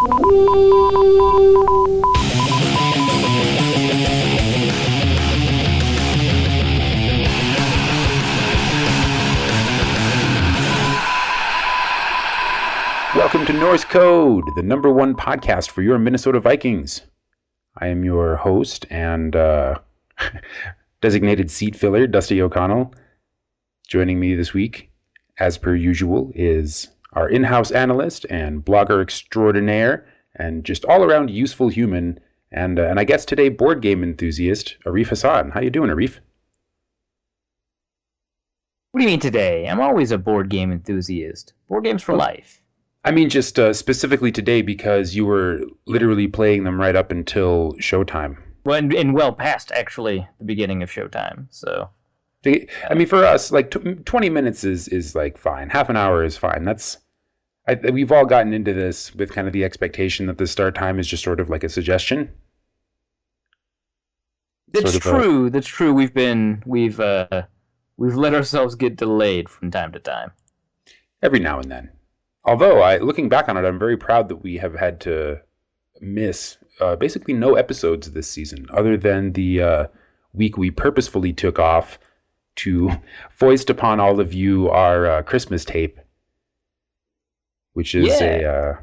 Welcome to Norse Code, the #1 podcast for your Minnesota Vikings. I am your host and designated seat filler, Dusty O'Connell. Joining me this week, as per usual, is our in-house analyst and blogger extraordinaire and just all-around useful human and I guess today board game enthusiast, Arif Hassan. How you doing, Arif? What do you mean today? I'm always a board game enthusiast. Board games for life. I mean, just specifically today because you were literally playing them right up until showtime. Well, and well past, actually, the beginning of showtime, so... I mean, for us, like, 20 minutes is like, fine. Half an hour is fine. We've all gotten into this with kind of the expectation that the start time is just sort of like a suggestion. That's true. That's true. We've let ourselves get delayed from time to time. Every now and then. Although, looking back on it, I'm very proud that we have had to miss basically no episodes this season, other than the week we purposefully took off to foist upon all of you our Christmas tape, which is a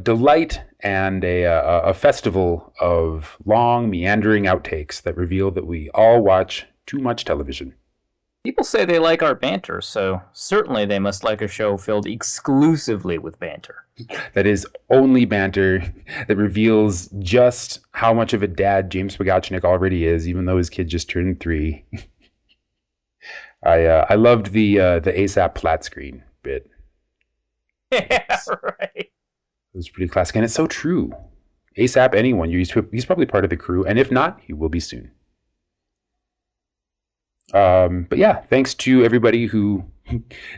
delight and a festival of long, meandering outtakes that reveal that we all watch too much television. People say they like our banter, so certainly they must like a show filled exclusively with banter. That is only banter that reveals just how much of a dad James Pogachnik already is, even though his kid just turned 3. I loved the ASAP flat screen bit. Yeah, right. It was pretty classic, and it's so true. ASAP anyone, he's probably part of the crew, and if not, he will be soon. But yeah, thanks to everybody who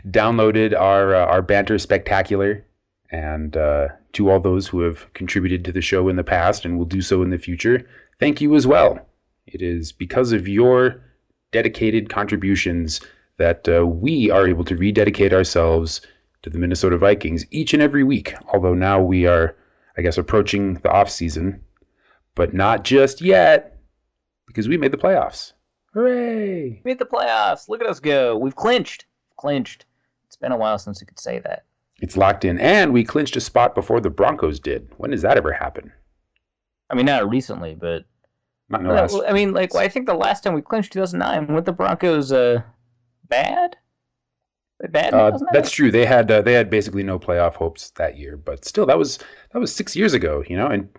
downloaded our banter spectacular, and to all those who have contributed to the show in the past and will do so in the future. Thank you as well. It is because of your dedicated contributions that we are able to rededicate ourselves to the Minnesota Vikings each and every week. Although now we are, I guess, approaching the off season, but not just yet, because we made the playoffs. Hooray! Made the playoffs. Look at us go. We've clinched. It's been a while since we could say that. It's locked in. And we clinched a spot before the Broncos did. When does that ever happen? I mean, not recently, but... Not in the last... I mean, like, I think the last time we clinched 2009, weren't the Broncos bad? Bad? That's true. They had basically no playoff hopes that year. But still, that was 6 years ago, you know? And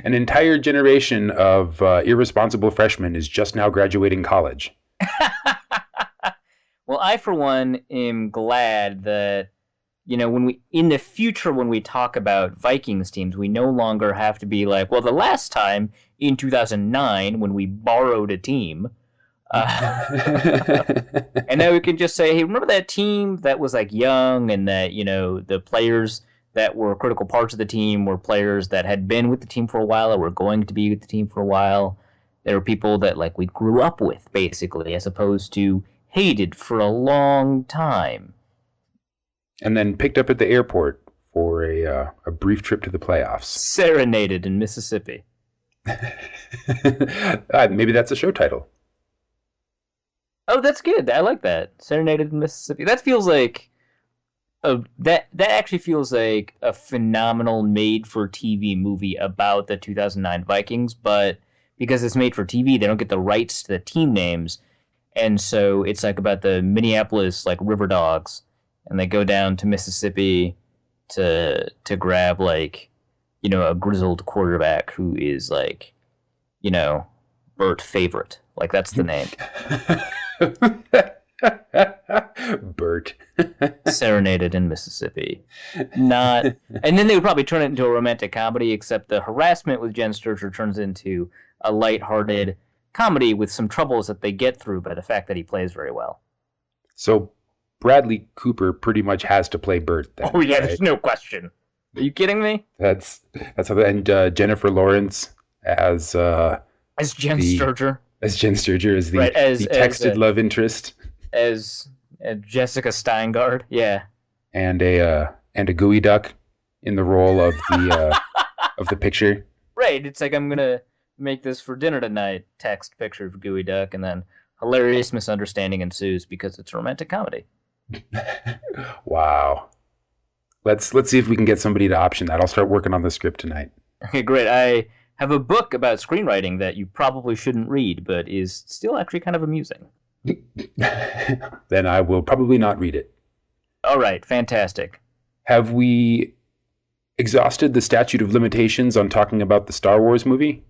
an entire generation of irresponsible freshmen is just now graduating college. Well, I, for one, am glad that, you know, in the future, when we talk about Vikings teams, we no longer have to be like, well, the last time in 2009 when we borrowed a team, and now we can just say, hey, remember that team that was like young and that, you know, the players that were critical parts of the team were players that had been with the team for a while or were going to be with the team for a while. They were people that, like, we grew up with, basically, as opposed to hated for a long time. And then picked up at the airport for a brief trip to the playoffs. Serenaded in Mississippi. Maybe that's a show title. Oh, that's good. I like that. Serenaded in Mississippi. That feels like... that actually feels like a phenomenal made-for-TV movie about the 2009 Vikings, but because it's made for TV, they don't get the rights to the team names, and so it's like about the Minneapolis like River Dogs, and they go down to Mississippi to grab, like, you know, a grizzled quarterback who is, like, you know, Bert Favorite. Like, that's the name. Bert. Serenaded in Mississippi. Not, and then they would probably turn it into a romantic comedy, except the harassment with Jen Sturger turns into a lighthearted comedy with some troubles that they get through by the fact that he plays very well. So Bradley Cooper pretty much has to play Bert then. Oh yeah, right? There's no question. Are you kidding me? That's how. And Jennifer Lawrence as Jen Sturger. As Jen Sturger as the texted love interest. As Jessica Steingard, yeah. And a gooey duck. in the role of the picture. Right. It's like I'm gonna make this for dinner tonight. Text picture of Gooey Duck, and then hilarious misunderstanding ensues because it's a romantic comedy. Wow. Let's see if we can get somebody to option that. I'll start working on the script tonight. Okay, great. I have a book about screenwriting that you probably shouldn't read, but is still actually kind of amusing. Then I will probably not read it. All right, fantastic. Have we exhausted the statute of limitations on talking about the Star Wars movie?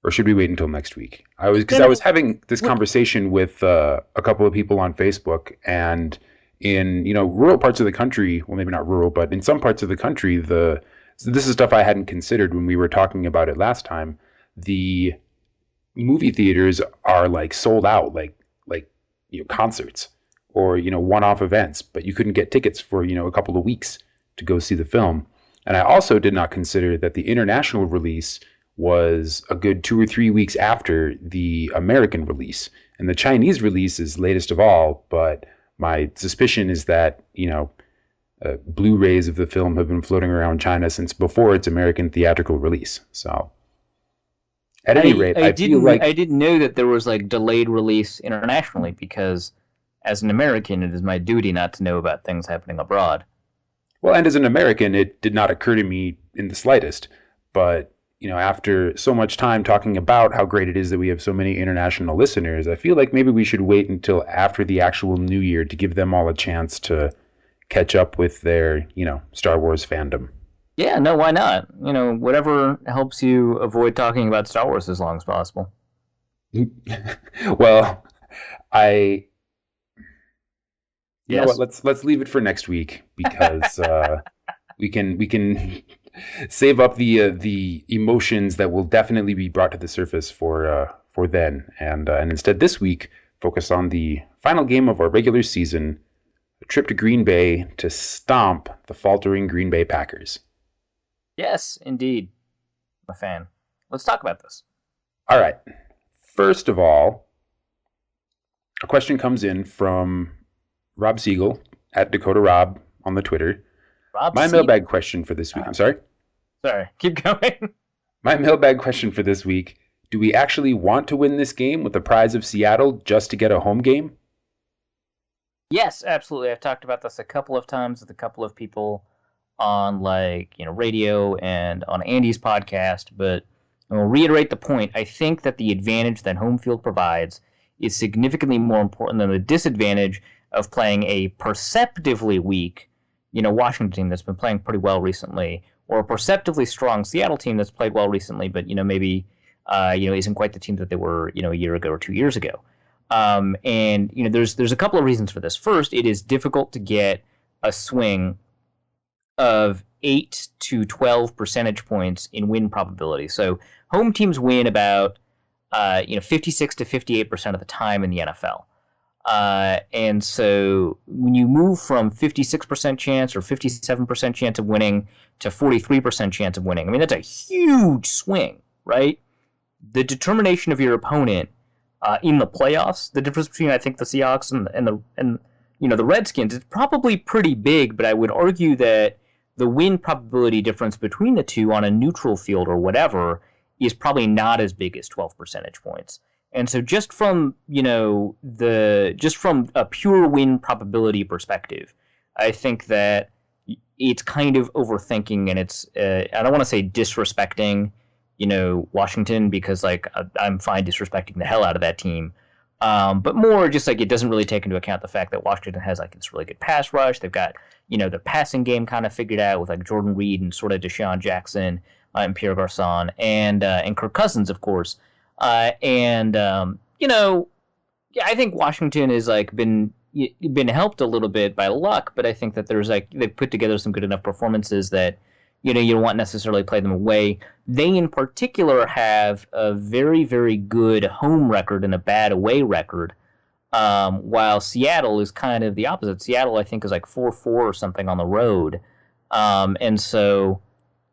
Or should we wait until next week? I was having this conversation with a couple of people on Facebook, and in rural parts of the country, well, maybe not rural, but in some parts of the country, this is stuff I hadn't considered when we were talking about it last time. The movie theaters are like sold out, like concerts or one-off events, but you couldn't get tickets for a couple of weeks to go see the film. And I also did not consider that the international release was a good 2 or 3 weeks after the American release. And the Chinese release is latest of all, but my suspicion is that, Blu-rays of the film have been floating around China since before its American theatrical release. So, at any rate, I feel like I didn't know that there was like delayed release internationally because, as an American, it is my duty not to know about things happening abroad. well, and as an American, it did not occur to me in the slightest. But after so much time talking about how great it is that we have so many international listeners, I feel like maybe we should wait until after the actual New Year to give them all a chance to catch up with their, Star Wars fandom. Yeah, no, why not? Whatever helps you avoid talking about Star Wars as long as possible. Well, I you know Yes. what? Let's leave it for next week because we can save up the emotions that will definitely be brought to the surface for then, and instead this week focus on the final game of our regular season, a trip to Green Bay to stomp the faltering Green Bay Packers. Yes, indeed. I'm a fan. Let's talk about this. All right. First of all, a question comes in from Rob Siegel at Dakota Rob on the Twitter. Rob My C. mailbag question for this week. I'm sorry. Sorry, keep going. My mailbag question for this week: do we actually want to win this game with the prize of Seattle just to get a home game? Yes, absolutely. I've talked about this a couple of times with a couple of people on radio and on Andy's podcast, but I'll reiterate the point. I think that the advantage that home field provides is significantly more important than the disadvantage of playing a perceptively weak, Washington team that's been playing pretty well recently, or a perceptively strong Seattle team that's played well recently, but maybe isn't quite the team that they were a year ago or 2 years ago. And there's a couple of reasons for this. First, it is difficult to get a swing of 8 to 12 percentage points in win probability. So home teams win about 56 to 58% of the time in the NFL. And so when you move from 56% chance or 57% chance of winning to 43% chance of winning, I mean, that's a huge swing, right? The determination of your opponent in the playoffs, the difference between, I think, the Seahawks and the Redskins is probably pretty big, but I would argue that the win probability difference between the two on a neutral field or whatever is probably not as big as 12 percentage points. And so just from, just from a pure win probability perspective, I think that it's kind of overthinking, and it's, I don't want to say disrespecting, Washington, because I'm fine disrespecting the hell out of that team. But more just it doesn't really take into account the fact that Washington has this really good pass rush. They've got, their passing game kind of figured out with Jordan Reed and sort of Deshaun Jackson and Pierre Garçon and Kirk Cousins, of course. I think Washington has been helped a little bit by luck, but I think that there's they've put together some good enough performances that you don't want necessarily play them away. They in particular have a very, very good home record and a bad away record, while Seattle is kind of the opposite. Seattle, I think, is 4-4 or something on the road, and so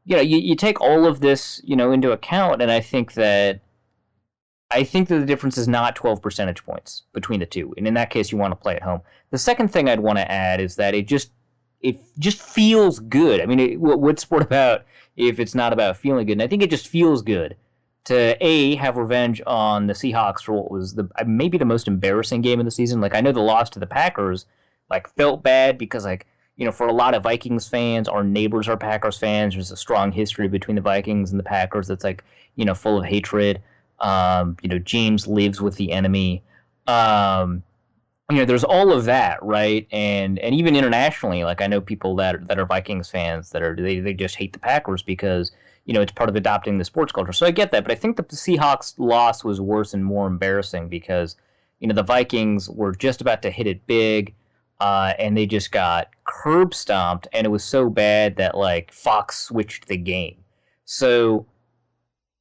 you take all of this into account, and I think that the difference is not 12 percentage points between the two. And in that case, you want to play at home. The second thing I'd want to add is that it just feels good. I mean, what's sport about if it's not about feeling good? And I think it just feels good to have revenge on the Seahawks for what was maybe the most embarrassing game of the season. Like, I know the loss to the Packers like felt bad because, like, for a lot of Vikings fans, our neighbors are Packers fans. There's a strong history between the Vikings and the Packers that's like, full of hatred. James lives with the enemy. There's all of that, right? And even internationally, like, I know people that are Vikings fans that they just hate the Packers because it's part of adopting the sports culture. So I get that, but I think the Seahawks loss was worse and more embarrassing because the Vikings were just about to hit it big, and they just got curb stomped, and it was so bad that like Fox switched the game. So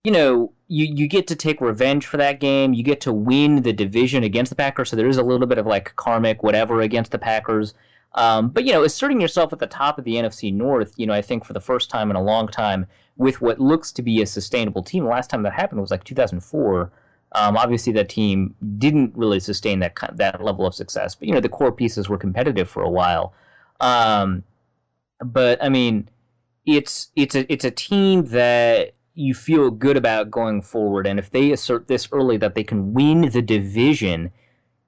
you get to take revenge for that game. You get to win the division against the Packers, so there is a little bit of like karmic whatever against the Packers. But asserting yourself at the top of the NFC North, I think for the first time in a long time with what looks to be a sustainable team. The last time that happened was like 2004. Obviously, that team didn't really sustain that level of success, but the core pieces were competitive for a while. But I mean, it's a team that you feel good about going forward, and if they assert this early that they can win the division,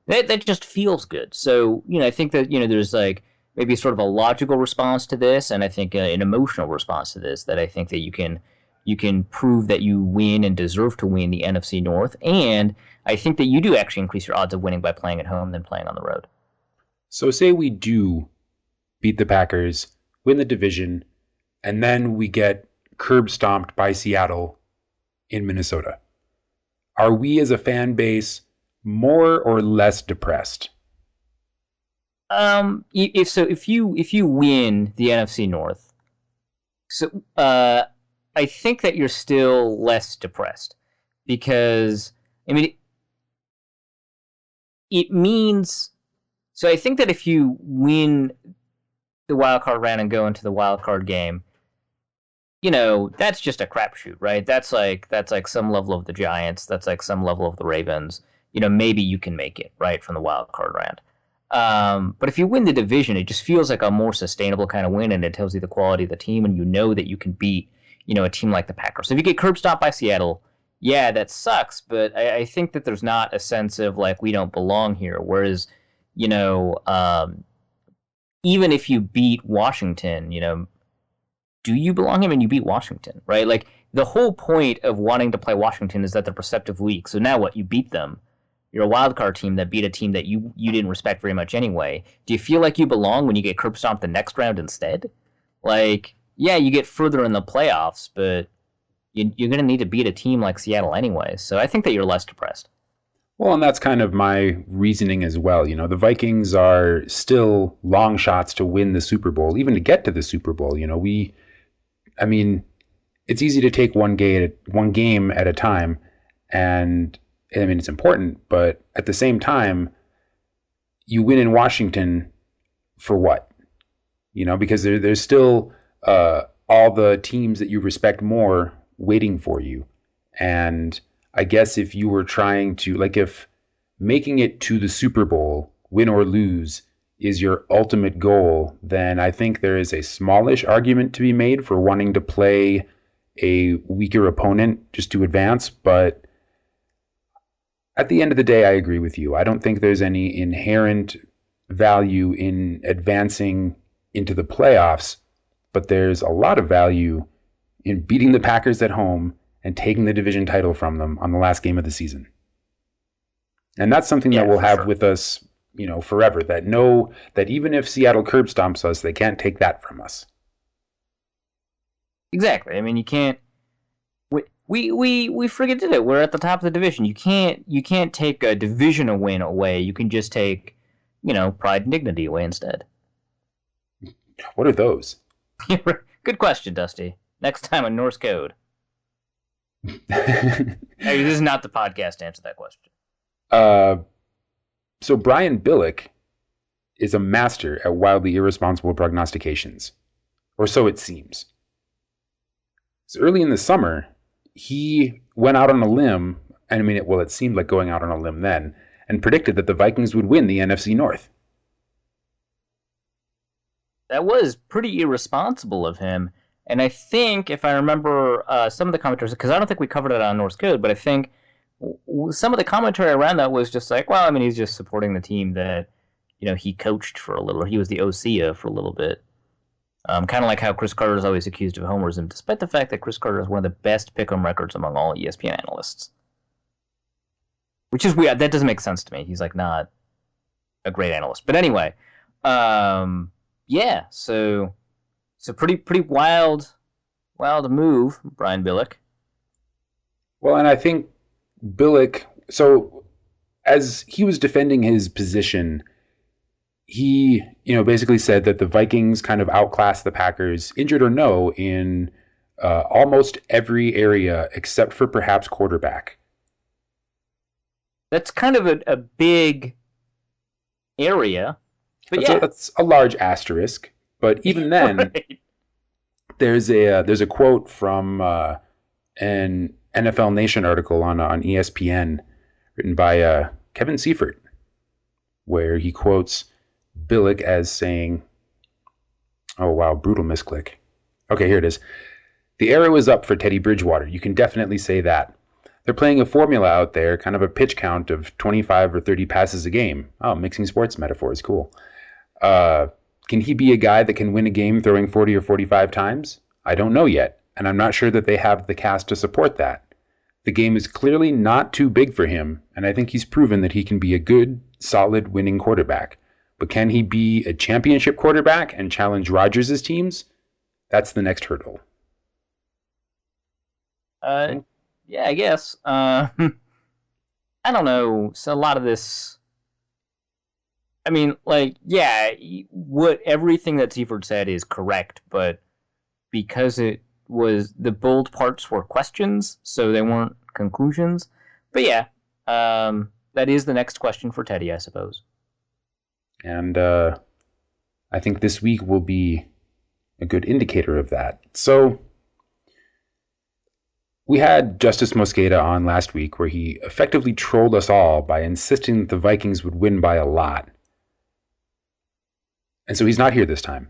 that just feels good. So I think that there's like maybe sort of a logical response to this, and I think an emotional response to this, that I think that you can prove that you win and deserve to win the NFC North, and I think that you do actually increase your odds of winning by playing at home than playing on the road. So say we do beat the Packers, win the division, and then we get curb stomped by Seattle in Minnesota. Are we as a fan base more or less depressed? If you win the NFC North, so I think that you're still less depressed because I mean it means, so I think that if you win the wild card round and go into the wild card game, that's just a crapshoot, right? That's like some level of the Giants. That's like some level of the Ravens. Maybe you can make it, right, from the wild card round. But if you win the division, it just feels like a more sustainable kind of win, and it tells you the quality of the team, and that you can beat, a team like the Packers. So if you get curb stomped by Seattle, yeah, that sucks, but I think that there's not a sense of, like, we don't belong here. Whereas, even if you beat Washington, do you belong here? And you beat Washington, right? Like, the whole point of wanting to play Washington is that they're perceptive weak. So now what? You beat them. You're a wild card team that beat a team that you didn't respect very much anyway. Do you feel like you belong when you get curb stomped the next round instead? Like, yeah, you get further in the playoffs, but you're going to need to beat a team like Seattle anyway. So I think that you're less depressed. Well, and that's kind of my reasoning as well. The Vikings are still long shots to win the Super Bowl, even to get to the Super Bowl. It's easy to take one game at a time, and it's important, but at the same time, you win in Washington for what? Because there's still all the teams that you respect more waiting for you. And I guess if you were trying to, like, if making it to the Super Bowl, win or lose, is your ultimate goal, then I think there is a smallish argument to be made for wanting to play a weaker opponent just to advance. But at the end of the day, I agree with you. I don't think there's any inherent value in advancing into the playoffs, but there's a lot of value in beating the Packers at home and taking the division title from them on the last game of the season. And that's something that we'll have with us, forever. That even if Seattle curb stomps us, they can't take that from us. Exactly. I mean, you can't. We friggin' did it. We're at the top of the division. You can't take a division win away. You can just take, pride and dignity away instead. What are those? Good question, Dusty. Next time on Norse Code. Hey, this is not the podcast to answer that question. So Brian Billick is a master at wildly irresponsible prognostications, or so it seems. So early in the summer, he went out on a limb, and it seemed like going out on a limb then, and predicted that the Vikings would win the NFC North. That was pretty irresponsible of him. And I think, if I remember some of the commentators, because I don't think we covered it on Norse Code, but I think some of the commentary around that was just like, well, I mean, he's just supporting the team that he coached for a little, or he was the OC of for a little bit. Kind of like how Chris Carter is always accused of homerism, despite the fact that Chris Carter has one of the best pick'em records among all ESPN analysts. Which is weird. That doesn't make sense to me. He's like not a great analyst. But anyway, yeah. So pretty wild move, Brian Billick. Well, and I think Billick. So as he was defending his position, he basically said that the Vikings kind of outclassed the Packers, injured or no, in almost every area except for perhaps quarterback. That's kind of a big area, but that's a large asterisk. But even then, right. there's a quote from an NFL Nation article on ESPN written by Kevin Seifert, where he quotes Billick as saying, "Oh wow, brutal misclick." Okay, here it is. "The arrow is up for Teddy Bridgewater. You can definitely say that. They're playing a formula out there, kind of a pitch count of 25 or 30 passes a game." Oh, mixing sports metaphors, cool. Can he be a guy that can win a game throwing 40 or 45 times? I don't know yet, and I'm not sure that they have the cast to support that. The game is clearly not too big for him, and I think he's proven that he can be a good, solid, winning quarterback. But can he be a championship quarterback and challenge Rodgers' teams? That's the next hurdle. Yeah, I guess. I don't know. So a lot of this, I mean, like, yeah, everything that Seifert said is correct, but because it was, the bold parts were questions, so they weren't conclusions. But yeah, that is the next question for Teddy, I suppose. And I think this week will be a good indicator of that. So we had Justice Mosqueda on last week, where he effectively trolled us all by insisting that the Vikings would win by a lot. And so he's not here this time.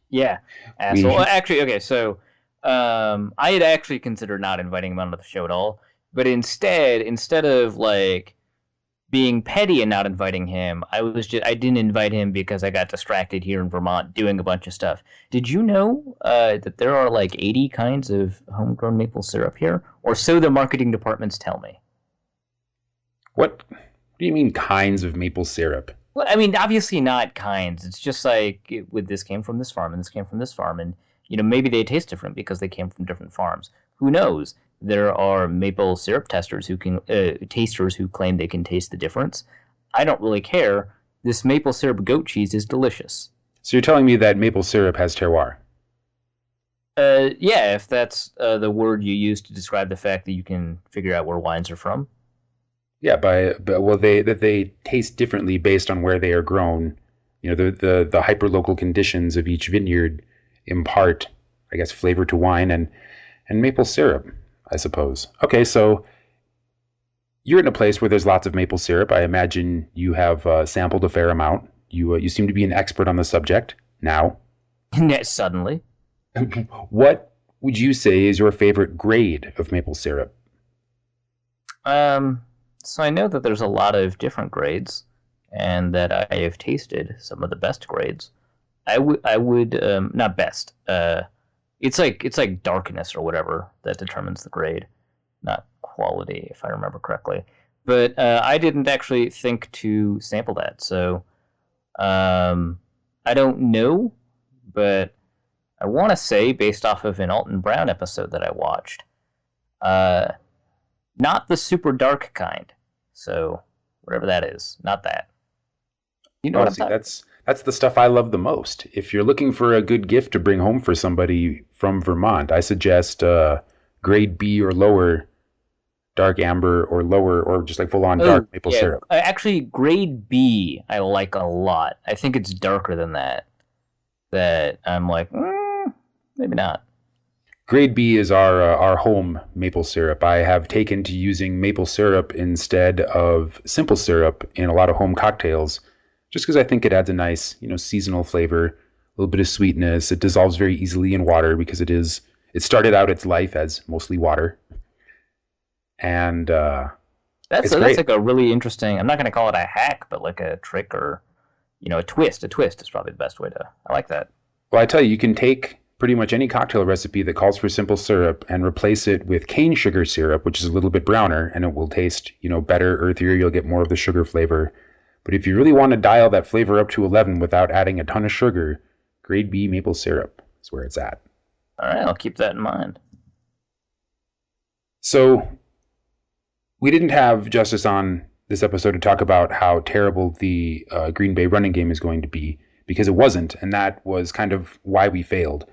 Yeah, asshole. Actually, okay, so I had actually considered not inviting him onto the show at all, but instead of like being petty and not inviting him, I didn't invite him because I got distracted here in Vermont doing a bunch of stuff. Did you know that there are like 80 kinds of homegrown maple syrup here? Or so the marketing departments tell me. What do you mean kinds of maple syrup? Well, I mean, obviously not kinds. It's just like this came from this farm and this came from this farm, and maybe they taste different because they came from different farms. Who knows? There are maple syrup tasters who claim they can taste the difference. I don't really care. This maple syrup goat cheese is delicious. So you're telling me that maple syrup has terroir? Yeah, if that's the word you use to describe the fact that you can figure out where wines are from. Yeah, they taste differently based on where they are grown. The hyperlocal conditions of each vineyard impart, I guess, flavor to wine and maple syrup, I suppose. Okay, so you're in a place where there's lots of maple syrup. I imagine you have sampled a fair amount. You seem to be an expert on the subject now. Suddenly. What would you say is your favorite grade of maple syrup? So I know that there's a lot of different grades, and that I have tasted some of the best grades. I would not best. It's like darkness or whatever that determines the grade, not quality, if I remember correctly. But I didn't actually think to sample that, so I don't know. But I want to say, based off of an Alton Brown episode that I watched, not the super dark kind. So whatever that is, not that. You know what I'm talking? That's the stuff I love the most. If you're looking for a good gift to bring home for somebody from Vermont, I suggest grade B or lower, dark amber or lower, or just like full-on dark maple syrup. Actually, grade B I like a lot. I think it's darker than that. That I'm like, maybe not. Grade B is our home maple syrup. I have taken to using maple syrup instead of simple syrup in a lot of home cocktails, just because I think it adds a nice, seasonal flavor. little bit of sweetness. It dissolves very easily in water because it started out its life as mostly water. And That's great. like a really interesting. I'm not going to call it a hack, but like a trick or a twist. A twist is probably the best way to. I like that. Well, I tell you, you can take pretty much any cocktail recipe that calls for simple syrup and replace it with cane sugar syrup, which is a little bit browner, and it will taste, better, earthier. You'll get more of the sugar flavor. But if you really want to dial that flavor up to 11 without adding a ton of sugar, grade B maple syrup is where it's at. All right, I'll keep that in mind. So we didn't have Justice on this episode to talk about how terrible the Green Bay running game is going to be, because it wasn't, and that was kind of why we failed.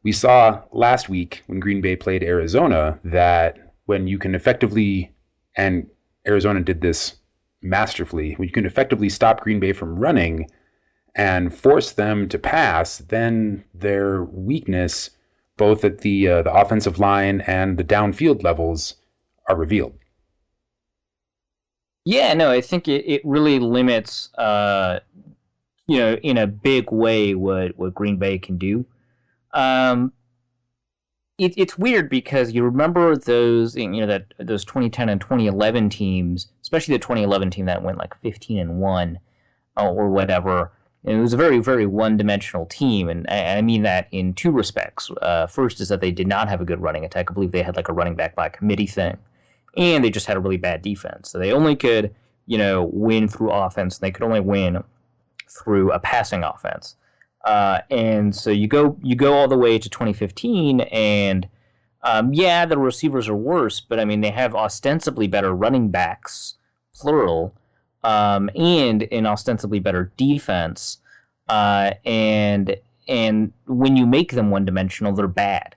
We saw last week when Green Bay played Arizona that when you can effectively, and Arizona did this masterfully, when you can effectively stop Green Bay from running and force them to pass, then their weakness, both at the offensive line and the downfield levels, are revealed. Yeah, no, I think it really limits, in a big way what Green Bay can do. It's weird because you remember those, those 2010 and 2011 teams, especially the 2011 team that went like 15-1 or whatever. And it was a very, very one-dimensional team, and I mean that in two respects. First is that they did not have a good running attack. I believe they had like a running back by committee thing. And they just had a really bad defense. So they only could, win through offense. They could only win through a passing offense. And so you go all the way to 2015, and the receivers are worse, but I mean they have ostensibly better running backs, plural, and an ostensibly better defense. And when you make them one-dimensional, they're bad.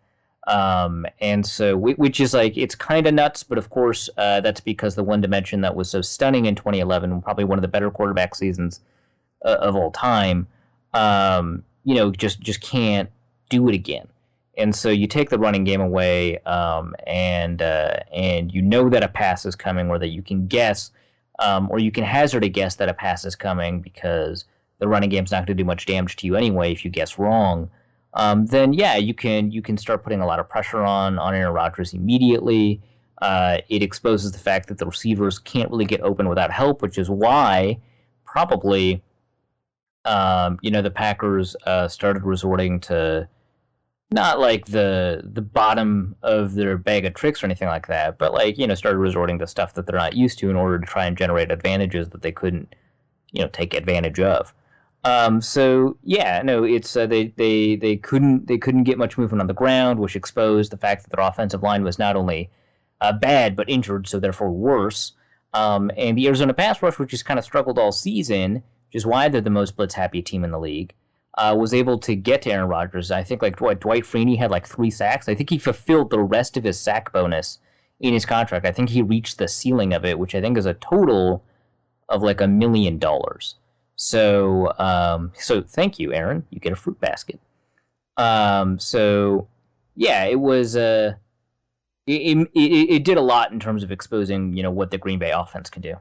And so, which is like, it's kind of nuts, but of course, that's because the one dimension that was so stunning in 2011, probably one of the better quarterback seasons of all time, just can't do it again. And so you take the running game away, and that a pass is coming, or that you can guess, or you can hazard a guess that a pass is coming because the running game's not going to do much damage to you anyway if you guess wrong. Then you can start putting a lot of pressure on Aaron Rodgers immediately. It exposes the fact that the receivers can't really get open without help, which is why probably the Packers started resorting to not like the bottom of their bag of tricks or anything like that, but started resorting to stuff that they're not used to in order to try and generate advantages that they couldn't take advantage of. It's they couldn't get much movement on the ground, which exposed the fact that their offensive line was not only bad but injured, so therefore worse. And the Arizona pass rush, which has kind of struggled all season, which is why they're the most blitz happy team in the league, was able to get to Aaron Rodgers. I think Dwight Freeney had 3 sacks. I think he fulfilled the rest of his sack bonus in his contract. I think he reached the ceiling of it, which I think is a total of $1 million. So thank you, Aaron. You get a fruit basket. It was it did a lot in terms of exposing what the Green Bay offense can do.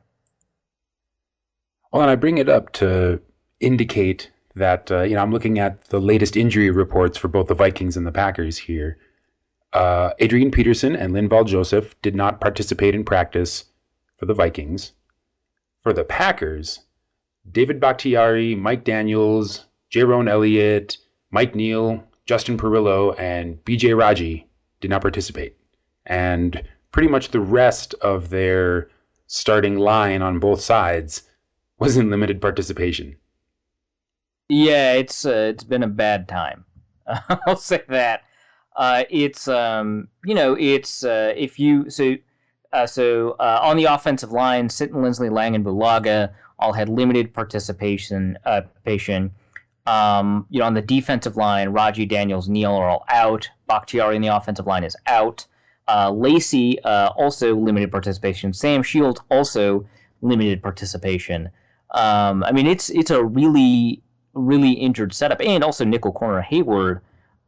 Well, and I bring it up to indicate that I'm looking at the latest injury reports for both the Vikings and the Packers here. Adrian Peterson and Linval Joseph did not participate in practice for the Vikings. For the Packers, David Bakhtiari, Mike Daniels, Jaron Elliott, Mike Neal, Justin Perillo, and BJ Raji did not participate. And pretty much the rest of their starting line on both sides was in limited participation. Yeah, it's been a bad time. I'll say that. If you on the offensive line, Sitton, Lindsley, Lang, and Bulaga all had limited participation. On the defensive line, Raji, Daniels, Neal are all out. Bakhtiari in the offensive line is out. Lacey also limited participation. Sam Shields also limited participation. It's a really, really injured setup, and also nickel corner Hayward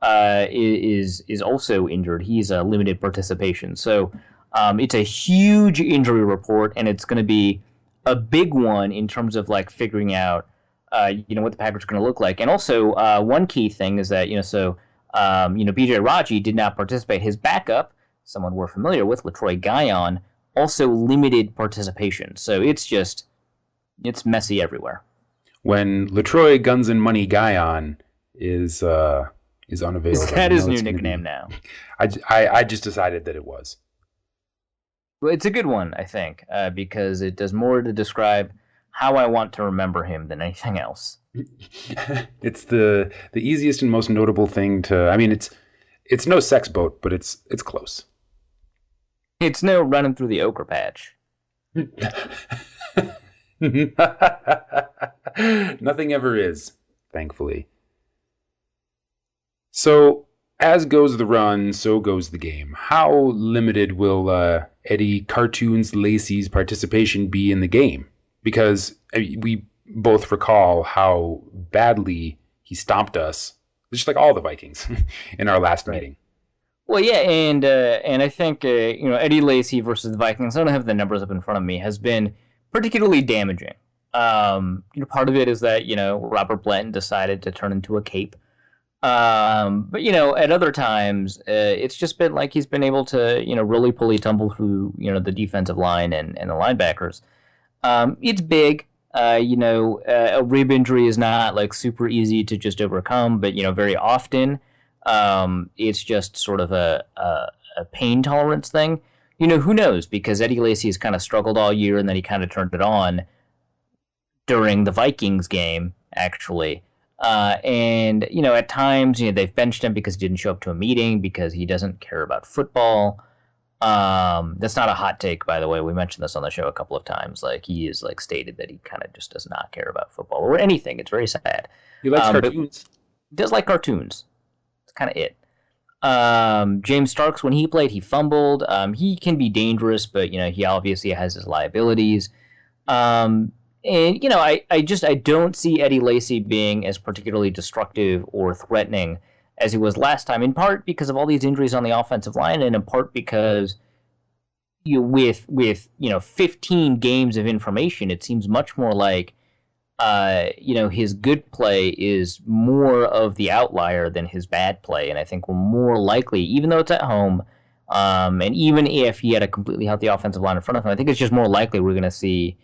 is also injured. He's a limited participation. So it's a huge injury report, and it's going to be a big one in terms of figuring out what the Packers are going to look like. And also, one key thing is that, BJ Raji did not participate. His backup, someone we're familiar with, Latroy Guion, also limited participation. So it's messy everywhere. When Latroy Guns and Money Guion is unavailable. Is that his new nickname now? I just decided that it was. Well, it's a good one, I think, because it does more to describe how I want to remember him than anything else. It's the easiest and most notable thing to. I mean, it's no sex boat, but it's close. It's no running through the ochre patch. Nothing ever is, thankfully. So, as goes the run, so goes the game. How limited will Eddie Cartoons Lacey's participation be in the game? Because we both recall how badly he stomped us, just like all the Vikings, in our last meeting. Well, yeah, and I think Eddie Lacy versus the Vikings. I don't have the numbers up in front of me. Has been particularly damaging. Part of it is that Robert Blanton decided to turn into a cape. But at other times, it's just been like he's been able to roly poly tumble through the defensive line and the linebackers. It's big. A rib injury is not like super easy to just overcome, but very often, it's just sort of a pain tolerance thing. Who knows? Because Eddie Lacy has kind of struggled all year, and then he kind of turned it on during the Vikings game, actually. And at times, they've benched him because he didn't show up to a meeting because he doesn't care about football. That's not a hot take, by the way. We mentioned this on the show a couple of times. Like, he is stated that he kind of just does not care about football or anything. It's very sad. He likes cartoons. He does like cartoons. It's kind of it. James Starks, when he played, he fumbled. He can be dangerous, but he obviously has his liabilities. And I don't see Eddie Lacy being as particularly destructive or threatening as he was last time, in part because of all these injuries on the offensive line, and in part because with 15 games of information, it seems much more like his good play is more of the outlier than his bad play, and I think we're more likely, even though it's at home, and even if he had a completely healthy offensive line in front of him, I think it's just more likely we're going to see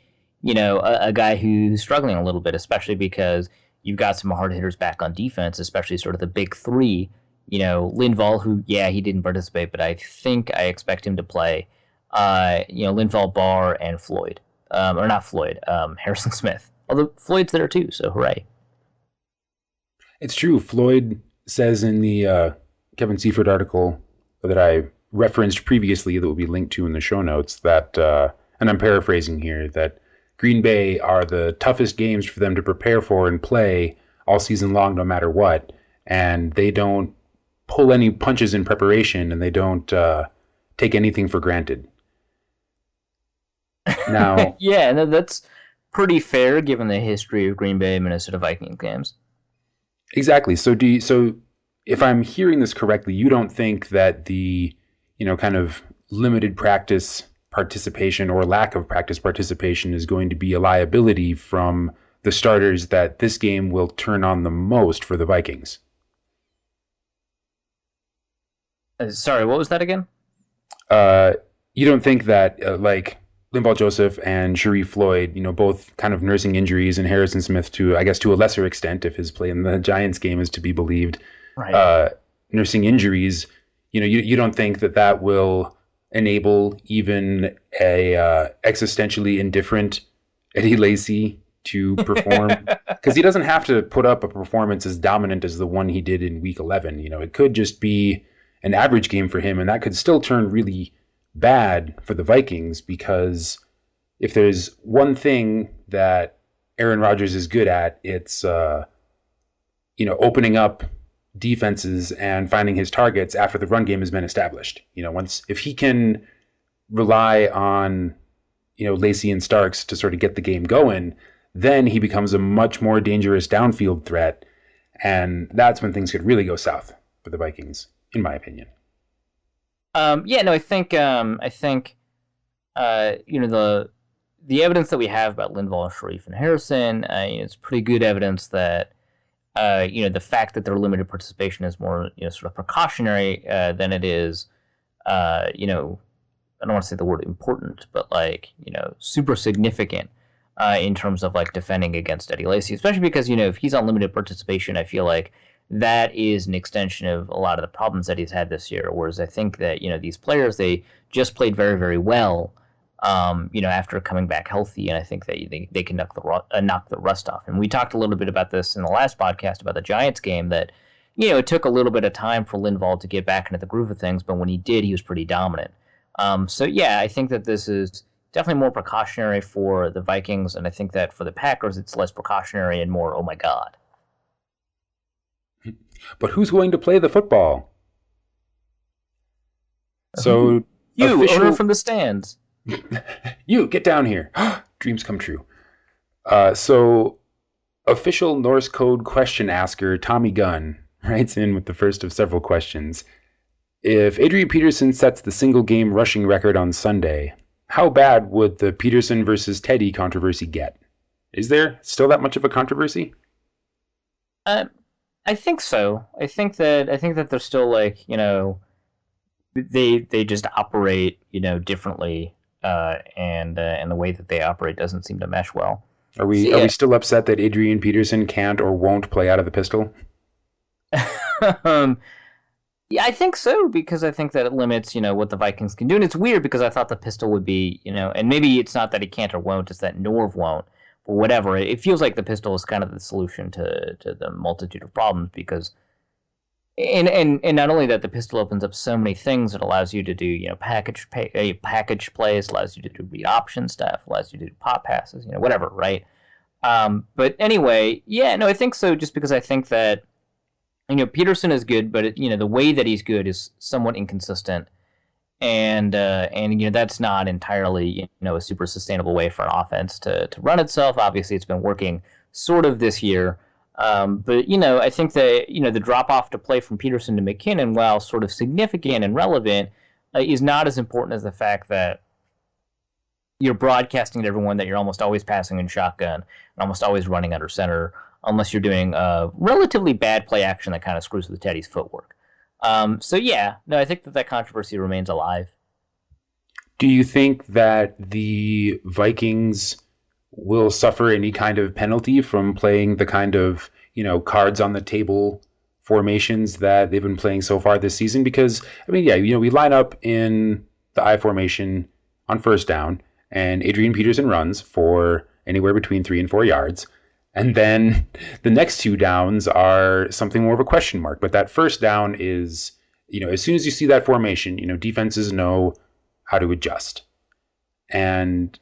a guy who's struggling a little bit, especially because you've got some hard hitters back on defense, especially sort of the big three. Linval, who, he didn't participate, but I think I expect him to play. Linval, Barr, and Floyd. Or not Floyd, Harrison Smith. Although Floyd's there too, so hooray. It's true. Floyd says in the Kevin Seifert article that I referenced previously that will be linked to in the show notes that, and I'm paraphrasing here, that Green Bay are the toughest games for them to prepare for and play all season long, no matter what. And they don't pull any punches in preparation, and they don't take anything for granted. Now, yeah, that's pretty fair given the history of Green Bay Minnesota Vikings games. Exactly. So if I'm hearing this correctly, you don't think that the kind of limited practice participation or lack of practice participation is going to be a liability from the starters that this game will turn on the most for the Vikings? Sorry, what was that again? You don't think that Linval Joseph and Sharif Floyd, both kind of nursing injuries, and Harrison Smith to a lesser extent, if his play in the Giants game is to be believed, right. Nursing injuries, you don't think that will enable even a existentially indifferent Eddie Lacy to perform? Because he doesn't have to put up a performance as dominant as the one he did in Week 11. It could just be an average game for him, and that could still turn really bad for the Vikings, because if there's one thing that Aaron Rodgers is good at, it's opening up defenses and finding his targets after the run game has been established. If he can rely on Lacy and Starks to sort of get the game going, then he becomes a much more dangerous downfield threat, and that's when things could really go south for the Vikings, in my opinion. I think the the evidence that we have about Linval, Sharif, and Harrison, it's pretty good evidence that the fact that their limited participation is more sort of precautionary than it is I don't want to say the word important, but super significant in terms of defending against Eddie Lacy, especially because if he's on limited participation, I feel like that is an extension of a lot of the problems that he's had this year. Whereas I think that these players, they just played very, very well after coming back healthy, and I think that they can knock the rust off. And we talked a little bit about this in the last podcast about the Giants game, that it took a little bit of time for Linval to get back into the groove of things, but when he did, he was pretty dominant. I think that this is definitely more precautionary for the Vikings, and I think that for the Packers, it's less precautionary and more, oh my God. But who's going to play the football? So you, owner from the stands. You, get down here. Dreams come true. So official Norse Code question asker Tommy Gunn writes in with the first of several questions. If Adrian Peterson sets the single game rushing record on Sunday, how bad would the Peterson versus Teddy controversy get? Is there still that much of a controversy? I think so. I think that they're still they just operate differently, and the way that they operate doesn't seem to mesh well. Are we still upset that Adrian Peterson can't or won't play out of the pistol? Yeah, I think so, because I think that it limits, what the Vikings can do. And it's weird because I thought the pistol would be, and maybe it's not that he can't or won't, it's that Norv won't, or whatever. It feels like the pistol is kind of the solution to the multitude of problems, because, and not only that, the pistol opens up so many things. It allows you to do, package plays, allows you to do read option stuff, allows you to do pop passes, whatever, right? But anyway, I think so, just because I think that, Peterson is good, but the way that he's good is somewhat inconsistent, and that's not entirely a super sustainable way for an offense to run itself. Obviously, it's been working sort of this year, but I think that the drop off to play from Peterson to McKinnon, while sort of significant and relevant, is not as important as the fact that you're broadcasting to everyone that you're almost always passing in shotgun and almost always running under center, unless you're doing relatively bad play action that kind of screws with Teddy's footwork. I think that controversy remains alive. Do you think that the Vikings will suffer any kind of penalty from playing the kind of, cards on the table formations that they've been playing so far this season? Because, we line up in the I formation on first down, and Adrian Peterson runs for anywhere between 3 and 4 yards. And then the next 2 downs are something more of a question mark. But that first down is, as soon as you see that formation, defenses know how to adjust. And,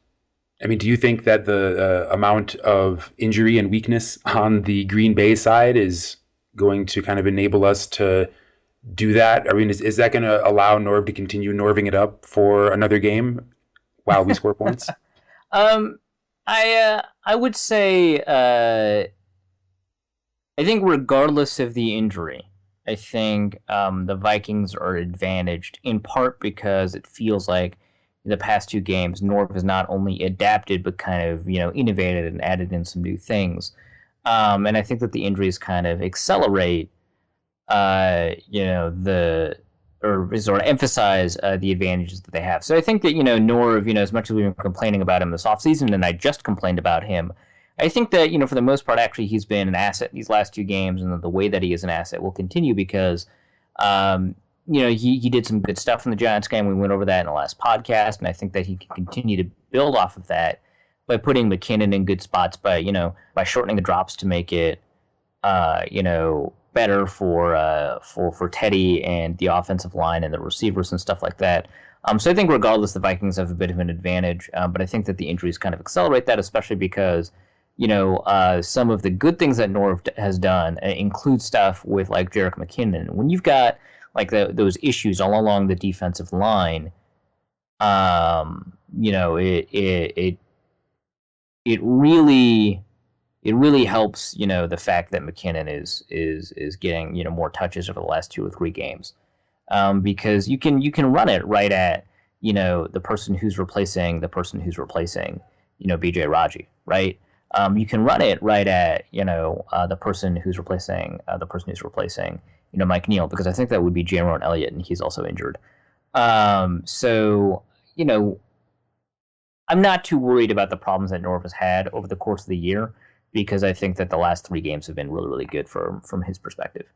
do you think that the amount of injury and weakness on the Green Bay side is going to kind of enable us to do that? Is that going to allow Norv to continue Norving it up for another game while we score points? I would say I think regardless of the injury, I think the Vikings are advantaged, in part because it feels like in the past 2 games, Norv has not only adapted but kind of innovated and added in some new things, and I think that the injuries kind of accelerate or sort of emphasize the advantages that they have. So I think that, Norv, as much as we've been complaining about him this offseason, and I just complained about him, I think that, for the most part, actually, he's been an asset these last 2 games, and the way that he is an asset will continue because, he did some good stuff in the Giants game. We went over that in the last podcast, and I think that he can continue to build off of that by putting McKinnon in good spots, by shortening the drops to make it, better for Teddy and the offensive line and the receivers and stuff like that. So I think regardless, the Vikings have a bit of an advantage, but I think that the injuries kind of accelerate that, especially because some of the good things that Norv has done include stuff with Jerick McKinnon. When you've got those issues all along the defensive line, it really helps, the fact that McKinnon is getting, more touches over the last 2 or 3 games, because you can run it right at, the person who's replacing the person who's replacing, BJ Raji, right? You can run it right at the person who's replacing Mike Neal, because I think that would be Jaron Elliott, and he's also injured. So I'm not too worried about the problems that Norv has had over the course of the year, because I think that the last 3 games have been really, really good from his perspective.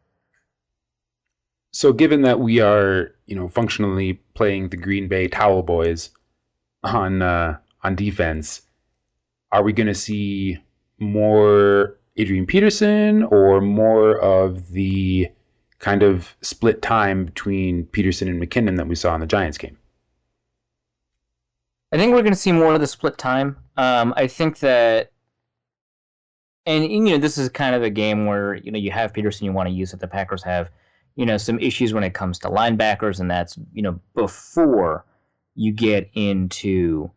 So given that we are, functionally playing the Green Bay Towel Boys on defense, are we going to see more Adrian Peterson or more of the kind of split time between Peterson and McKinnon that we saw in the Giants game? I think we're going to see more of the split time. I think that, and this is kind of a game where you have Peterson you want to use, that the Packers have some issues when it comes to linebackers, and that's before you get into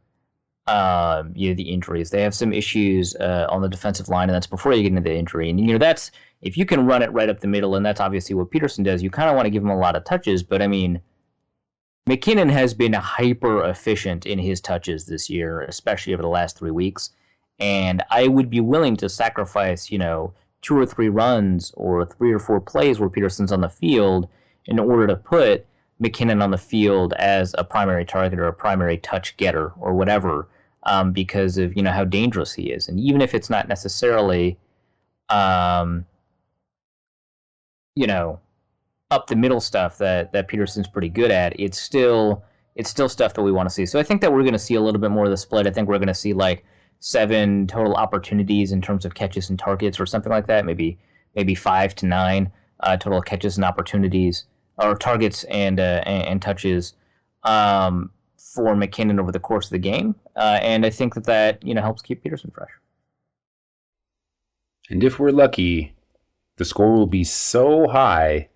the injuries. They have some issues on the defensive line, and that's before you get into the injury. And that's, if you can run it right up the middle, and that's obviously what Peterson does, you kind of want to give him a lot of touches. But I mean, McKinnon has been hyper efficient in his touches this year, especially over the last 3 weeks. And I would be willing to sacrifice 2 or 3 runs or 3 or 4 plays where Peterson's on the field in order to put McKinnon on the field as a primary target or a primary touch getter or whatever, because of how dangerous he is. And even if it's not necessarily up the middle stuff that Peterson's pretty good at, it's still stuff that we want to see. So I think that we're going to see a little bit more of the split. I think we're going to see like 7 total opportunities in terms of catches and targets or something like that. Maybe 5 to 9 total catches and opportunities, or targets and touches for McKinnon over the course of the game. And I think that helps keep Peterson fresh. And if we're lucky, the score will be so high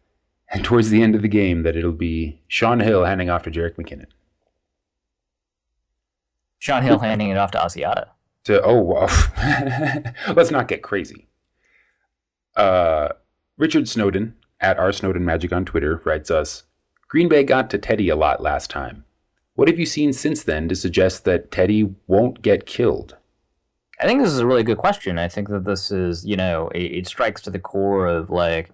and towards the end of the game that it'll be Sean Hill handing off to Jerick McKinnon. Sean Hill handing it off to Asiata. Let's not get crazy. Richard Snowden at @RSnowdenMagic on Twitter writes us, Green Bay got to Teddy a lot last time. What have you seen since then to suggest that Teddy won't get killed? I think this is a really good question. I think that this is, it strikes to the core of like,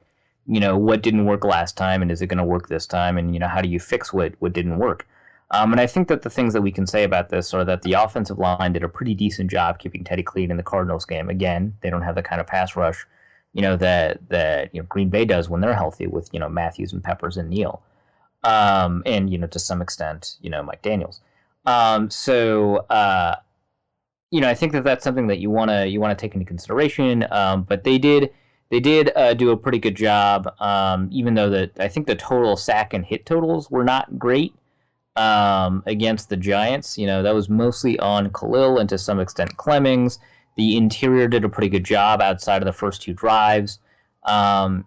what didn't work last time, and is it going to work this time, and how do you fix what didn't work? And I think that the things that we can say about this are that the offensive line did a pretty decent job keeping Teddy clean in the Cardinals game. Again, they don't have the kind of pass rush, that Green Bay does when they're healthy with Matthews and Peppers and Neal, and to some extent Mike Daniels. So I think that that's something that you want to take into consideration. But they did do a pretty good job, even though I think the total sack and hit totals were not great against the Giants. That was mostly on Khalil and to some extent Clemmings. The interior did a pretty good job outside of the first 2 drives. But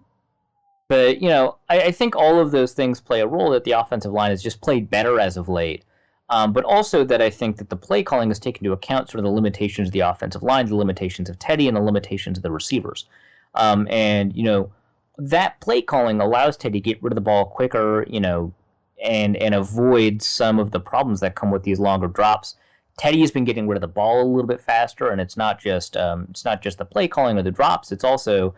I think all of those things play a role, that the offensive line has just played better as of late. But also that I think that the play calling has taken into account sort of the limitations of the offensive line, the limitations of Teddy, and the limitations of the receivers. And that play calling allows Teddy to get rid of the ball quicker, and avoid some of the problems that come with these longer drops. Teddy has been getting rid of the ball a little bit faster, and it's not just the play calling or the drops. It's also,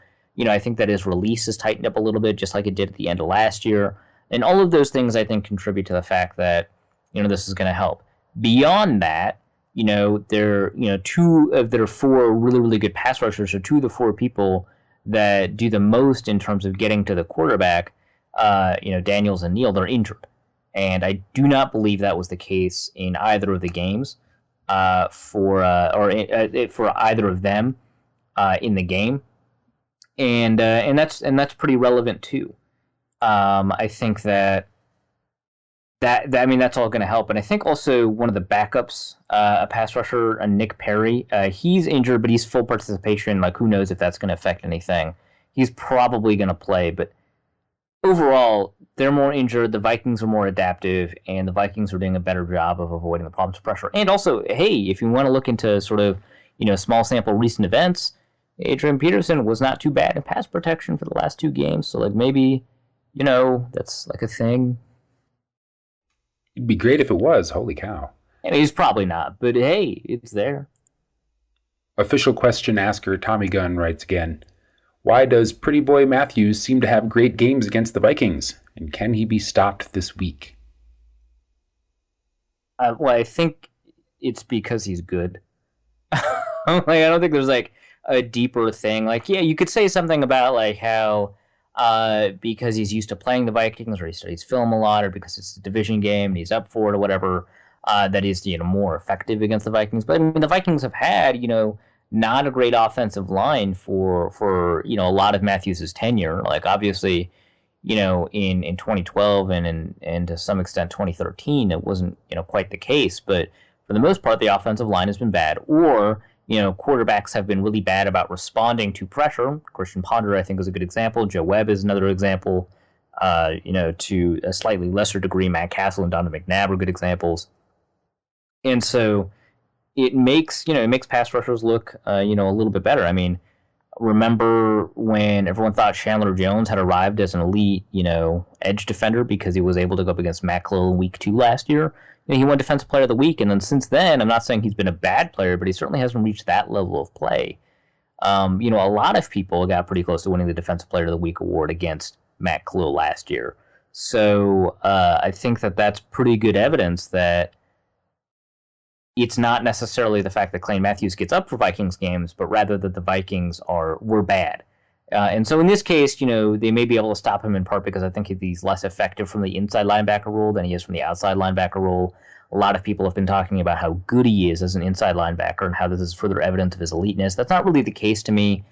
I think that his release has tightened up a little bit, just like it did at the end of last year. And all of those things I think contribute to the fact that this is going to help. Beyond that, there 2 of their 4 really, really good pass rushers, or 2 of the 4 people that do the most in terms of getting to the quarterback, Daniels and Neal, they're injured. And I do not believe that was the case in either of the games for either of them in the game. And that's pretty relevant too. I think that that's all going to help. And I think also one of the backups, a pass rusher, Nick Perry, he's injured, but he's full participation. Like, who knows if that's going to affect anything. He's probably going to play, but overall, they're more injured, the Vikings are more adaptive, and the Vikings are doing a better job of avoiding the problems of pressure. And also, hey, if you want to look into sort of, small sample recent events, Adrian Peterson was not too bad in pass protection for the last 2 games. So, like, maybe, that's like a thing. It'd be great if it was. Holy cow. I mean, he's probably not, but hey, it's there. Official question asker Tommy Gunn writes again, why does Pretty Boy Matthews seem to have great games against the Vikings? And can he be stopped this week? Well, I think it's because he's good. Like, I don't think there's like a deeper thing. Like, yeah, you could say something about like how because he's used to playing the Vikings, or he studies film a lot, or because it's a division game and he's up for it or whatever, that he's more effective against the Vikings. But I mean, the Vikings have had not a great offensive line for a lot of Matthews' tenure. Like, obviously, in 2012 and to some extent 2013, it wasn't quite the case. But for the most part, the offensive line has been bad, or quarterbacks have been really bad about responding to pressure. Christian Ponder, I think, is a good example. Joe Webb is another example. To a slightly lesser degree, Matt Castle and Donovan McNabb are good examples. And so it makes pass rushers look a little bit better. I mean, remember when everyone thought Chandler Jones had arrived as an elite edge defender because he was able to go up against Matt Kalil in week 2 last year? He won Defensive Player of the Week, and then since then, I'm not saying he's been a bad player, but he certainly hasn't reached that level of play. A lot of people got pretty close to winning the Defensive Player of the Week award against Matt Kalil last year. So I think that's pretty good evidence that it's not necessarily the fact that Clay Matthews gets up for Vikings games, but rather that the Vikings were bad. And so in this case, they may be able to stop him in part because I think he's less effective from the inside linebacker role than he is from the outside linebacker role. A lot of people have been talking about how good he is as an inside linebacker and how this is further evidence of his eliteness. That's not really the case to me.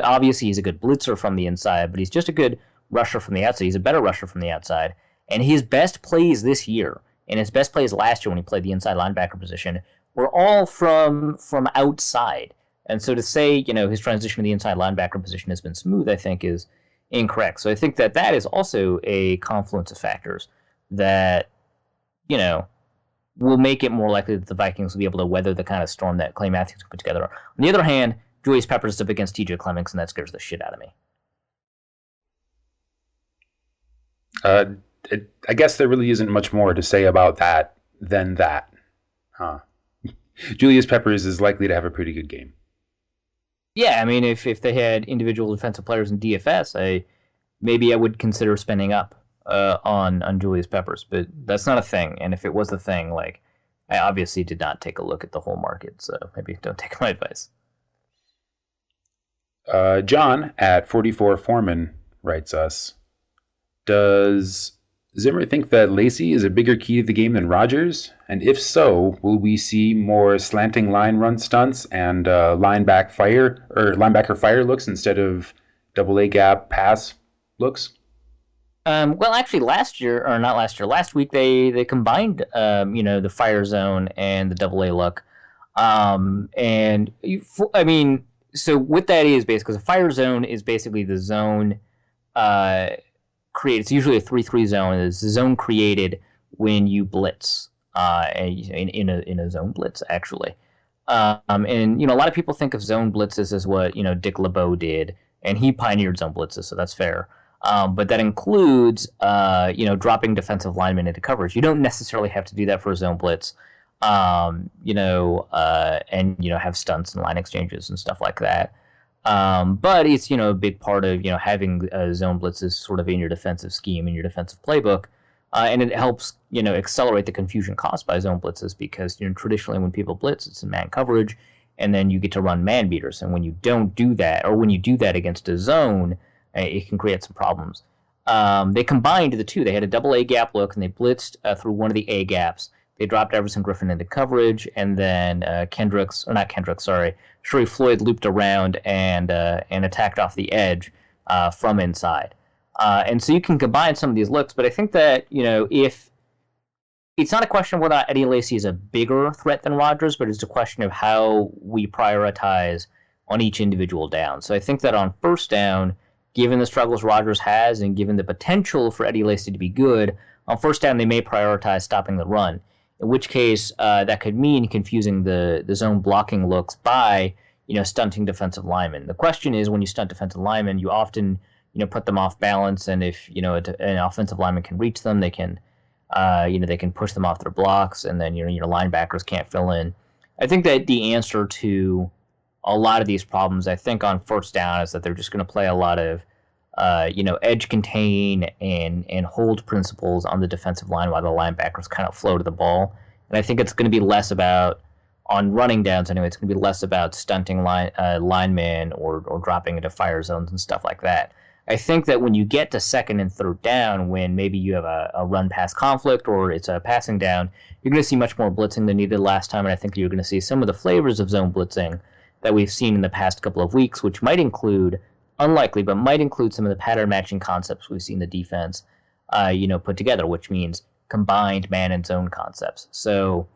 Obviously he's a good blitzer from the inside, but he's just a good rusher from the outside. He's a better rusher from the outside. And his best plays this year, and his best plays last year when he played the inside linebacker position, were all from outside. And so to say, his transition to the inside linebacker position has been smooth, I think is incorrect. So I think that is also a confluence of factors that, will make it more likely that the Vikings will be able to weather the kind of storm that Clay Matthews put together. On the other hand, Julius Peppers is up against TJ Clemmings, and that scares the shit out of me. I guess there really isn't much more to say about that than that. Huh. Julius Peppers is likely to have a pretty good game. Yeah, I mean, if they had individual defensive players in DFS, maybe I would consider spending up on Julius Peppers, but that's not a thing. And if it was a thing, like, I obviously did not take a look at the whole market, so maybe don't take my advice. John at 44 Foreman writes us, does Zimmer think that Lacey is a bigger key to the game than Rodgers? And if so, will we see more slanting line run stunts and linebacker fire looks instead of double A gap pass looks? Well, actually, last week they combined the fire zone and the double A look. So what that is basically, because a fire zone is basically the zone created. It's usually a 3-3 zone. It's a zone created when you blitz, in a zone blitz actually. And a lot of people think of zone blitzes as what Dick LeBeau did, and he pioneered zone blitzes, so that's fair. But that includes dropping defensive linemen into coverage. You don't necessarily have to do that for a zone blitz. And have stunts and line exchanges and stuff like that. But it's a big part of having zone blitzes sort of in your defensive scheme, in your defensive playbook, and it helps accelerate the confusion caused by zone blitzes because traditionally when people blitz, it's in man coverage, and then you get to run man beaters, and when you don't do that, or when you do that against a zone, it can create some problems. They combined the two. They had a double A gap look, and they blitzed through one of the A gaps. They dropped Everson Griffin into coverage, and then Sherry Floyd looped around and attacked off the edge from inside. And so you can combine some of these looks, but I think that if it's not a question of whether Eddie Lacy is a bigger threat than Rodgers, but it's a question of how we prioritize on each individual down. So I think that on first down, given the struggles Rodgers has and given the potential for Eddie Lacy to be good, on first down they may prioritize stopping the run. In which case, that could mean confusing the zone blocking looks by, stunting defensive linemen. The question is, when you stunt defensive linemen, you often, put them off balance, and if, an offensive lineman can reach them, they can, they can push them off their blocks, and then your linebackers can't fill in. I think that the answer to a lot of these problems, I think, on first down is that they're just going to play a lot of, edge contain and hold principles on the defensive line while the linebackers kind of flow to the ball. And I think it's going to be less about, on running downs anyway, it's going to be less about stunting linemen or dropping into fire zones and stuff like that. I think that when you get to second and third down, when maybe you have a run-pass conflict or it's a passing down, you're going to see much more blitzing than you did last time, and I think you're going to see some of the flavors of zone blitzing that we've seen in the past couple of weeks, which might include, unlikely, but might include some of the pattern matching concepts we've seen the defense, put together, which means combined man and zone concepts. So,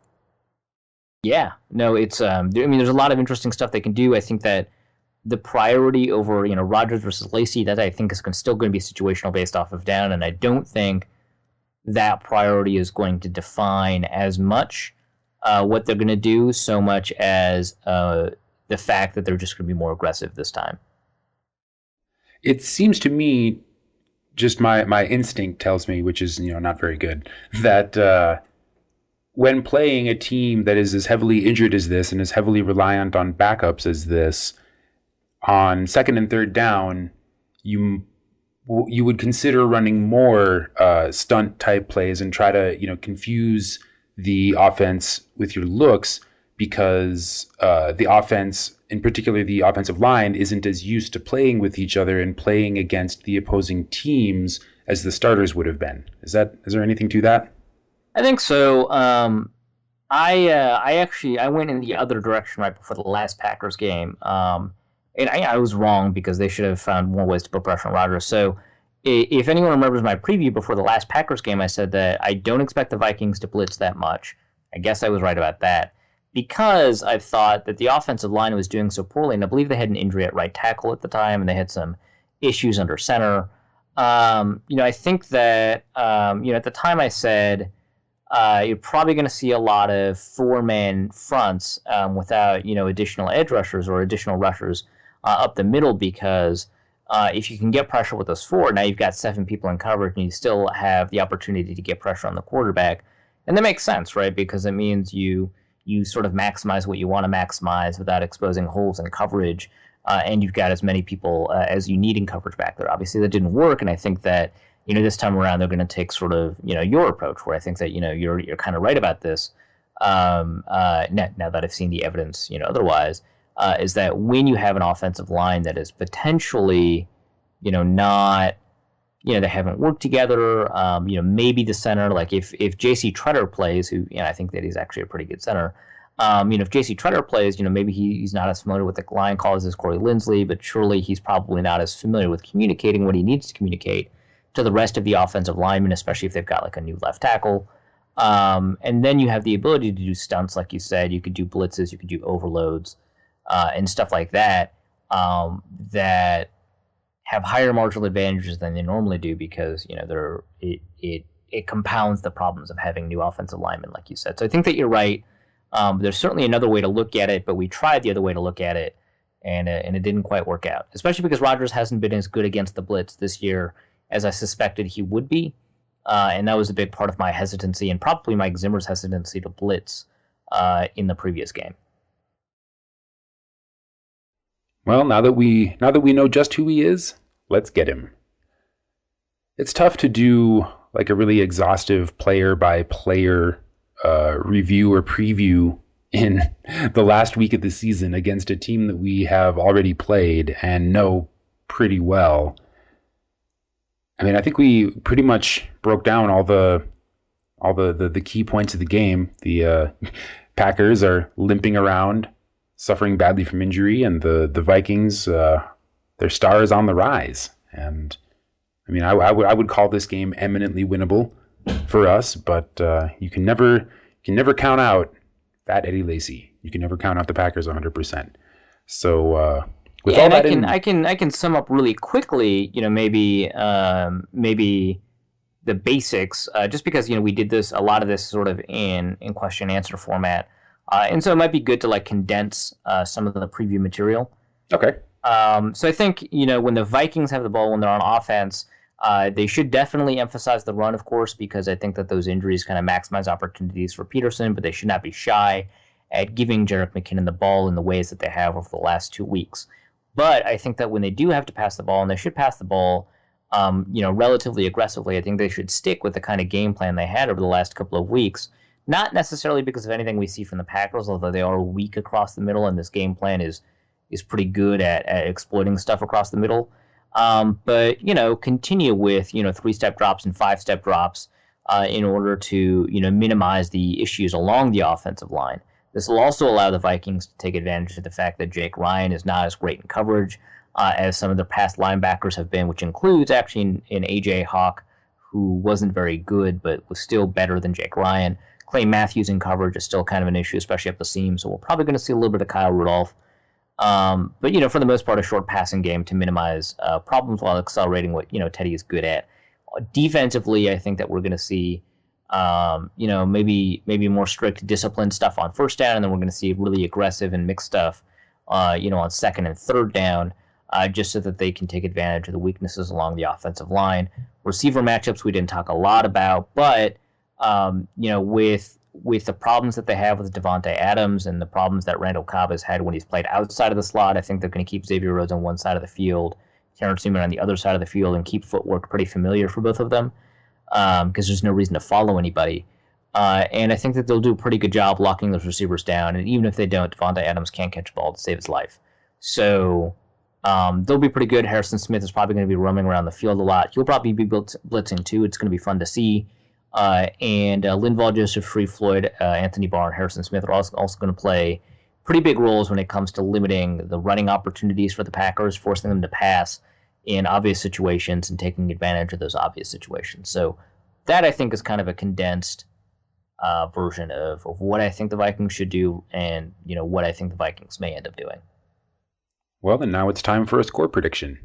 yeah, no, it's, there's a lot of interesting stuff they can do. I think that the priority over, Rodgers versus Lacey, that I think is still going to be situational based off of down, and I don't think that priority is going to define as much what they're going to do, so much as the fact that they're just going to be more aggressive this time. It seems to me, just my instinct tells me, which is not very good, that when playing a team that is as heavily injured as this and as heavily reliant on backups as this, on second and third down, you would consider running more stunt type plays and try to confuse the offense with your looks, because the offense, in particular the offensive line, isn't as used to playing with each other and playing against the opposing teams as the starters would have been. Is there anything to that? I think so. I went in the other direction right before the last Packers game. And I was wrong because they should have found more ways to put pressure on Rodgers. So if anyone remembers my preview before the last Packers game, I said that I don't expect the Vikings to blitz that much. I guess I was right about that, because I thought that the offensive line was doing so poorly, and I believe they had an injury at right tackle at the time, and they had some issues under center. I think that, at the time I said, you're probably going to see a lot of four-man fronts without, additional edge rushers or additional rushers up the middle, because if you can get pressure with those four, now you've got 7 people in coverage and you still have the opportunity to get pressure on the quarterback. And that makes sense, right? Because it means you sort of maximize what you want to maximize without exposing holes in coverage, and you've got as many people as you need in coverage back there. Obviously, that didn't work, and I think that this time around they're going to take sort of your approach, where I think that you're kind of right about this. Now that I've seen the evidence, otherwise, is that when you have an offensive line that is potentially, not, they haven't worked together. Maybe the center, like if J.C. Treader plays, who I think that he's actually a pretty good center. If J.C. Treader plays, maybe he's not as familiar with the line calls as Corey Linsley, but surely he's probably not as familiar with communicating what he needs to communicate to the rest of the offensive linemen, especially if they've got like a new left tackle. And then you have the ability to do stunts, like you said. You could do blitzes, you could do overloads, and stuff like that, that have higher marginal advantages than they normally do, because it compounds the problems of having new offensive linemen, like you said. So I think that you're right. There's certainly another way to look at it, but we tried the other way to look at it, and it didn't quite work out, especially because Rodgers hasn't been as good against the blitz this year as I suspected he would be. And that was a big part of my hesitancy, and probably Mike Zimmer's hesitancy to blitz in the previous game. Well, now that we know just who he is, let's get him. It's tough to do like a really exhaustive player by player review or preview in the last week of the season against a team that we have already played and know pretty well. I mean, I think we pretty much broke down all the key points of the game. The Packers are limping around, suffering badly from injury, and the Vikings, their star is on the rise. And I mean, I would call this game eminently winnable for us, but you can never count out Fat Eddie Lacy. You can never count out the Packers 100%. So with all that, I can sum up really quickly. Maybe the basics, just because we did a lot of this sort of in question and answer format, and so it might be good to like condense some of the preview material. Okay. So I think when the Vikings have the ball, when they're on offense, they should definitely emphasize the run, of course, because I think that those injuries kind of maximize opportunities for Peterson, but they should not be shy at giving Jerick McKinnon the ball in the ways that they have over the last 2 weeks. But I think that when they do have to pass the ball, and they should pass the ball, relatively aggressively, I think they should stick with the kind of game plan they had over the last couple of weeks. Not necessarily because of anything we see from the Packers, although they are weak across the middle, and this game plan is pretty good at exploiting stuff across the middle. But continue with 3-step drops and 5-step drops in order to minimize the issues along the offensive line. This will also allow the Vikings to take advantage of the fact that Jake Ryan is not as great in coverage as some of their past linebackers have been, which includes actually in A.J. Hawk, who wasn't very good but was still better than Jake Ryan. Clay Matthews in coverage is still kind of an issue, especially up the seam, so we're probably going to see a little bit of Kyle Rudolph. But for the most part, a short passing game to minimize problems while accelerating what Teddy is good at. Defensively, I think that we're going to see maybe more strict discipline stuff on first down, and then we're going to see really aggressive and mixed stuff on second and third down, just so that they can take advantage of the weaknesses along the offensive line. Receiver matchups we didn't talk a lot about, but with the problems that they have with Devontae Adams and the problems that Randall Cobb has had when he's played outside of the slot, I think they're going to keep Xavier Rhodes on one side of the field, Terrence Newman on the other side of the field, and keep footwork pretty familiar for both of them, because there's no reason to follow anybody. And I think that they'll do a pretty good job locking those receivers down, and even if they don't, Devontae Adams can't catch a ball to save his life. So they'll be pretty good. Harrison Smith is probably going to be roaming around the field a lot. He'll probably be blitzing too. It's going to be fun to see. And Linval, Joseph, Free Floyd, Anthony Barr, and Harrison Smith are also going to play pretty big roles when it comes to limiting the running opportunities for the Packers, forcing them to pass in obvious situations and taking advantage of those obvious situations. So that, I think, is kind of a condensed version of what I think the Vikings should do and, what I think the Vikings may end up doing. Well, then now it's time for a score prediction.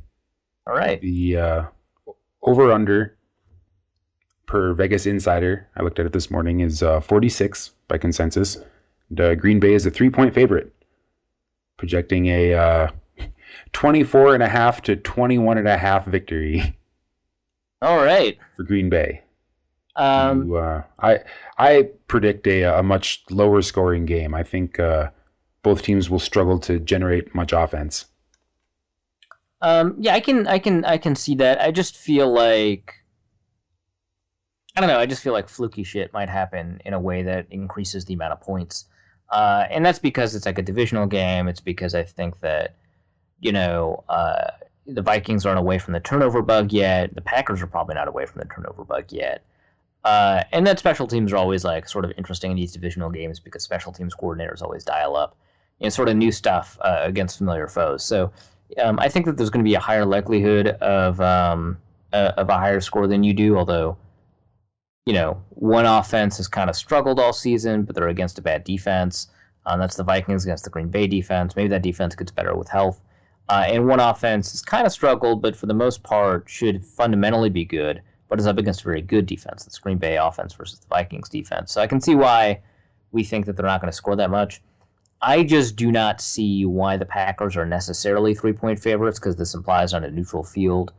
All right. The over-under per Vegas Insider, I looked at it this morning, is 46 by consensus. Green Bay is a 3-point favorite, projecting a 24.5 to 21.5 victory. All right. For Green Bay. I predict a much lower scoring game. I think both teams will struggle to generate much offense. Yeah, I can see that. I just feel like I just feel like fluky shit might happen in a way that increases the amount of points. And that's because it's like a divisional game. It's because I think that, the Vikings aren't away from the turnover bug yet. The Packers are probably not away from the turnover bug yet. And then special teams are always like sort of interesting in these divisional games because special teams coordinators always dial up sort of new stuff against familiar foes. So I think that there's going to be a higher likelihood of a higher score than you do, although one offense has kind of struggled all season, but they're against a bad defense. That's the Vikings against the Green Bay defense. Maybe that defense gets better with health. And one offense has kind of struggled, but for the most part should fundamentally be good, but is up against a very good defense. That's Green Bay offense versus the Vikings defense. So I can see why we think that they're not going to score that much. I just do not see why the Packers are necessarily 3-point favorites, because this implies on a neutral field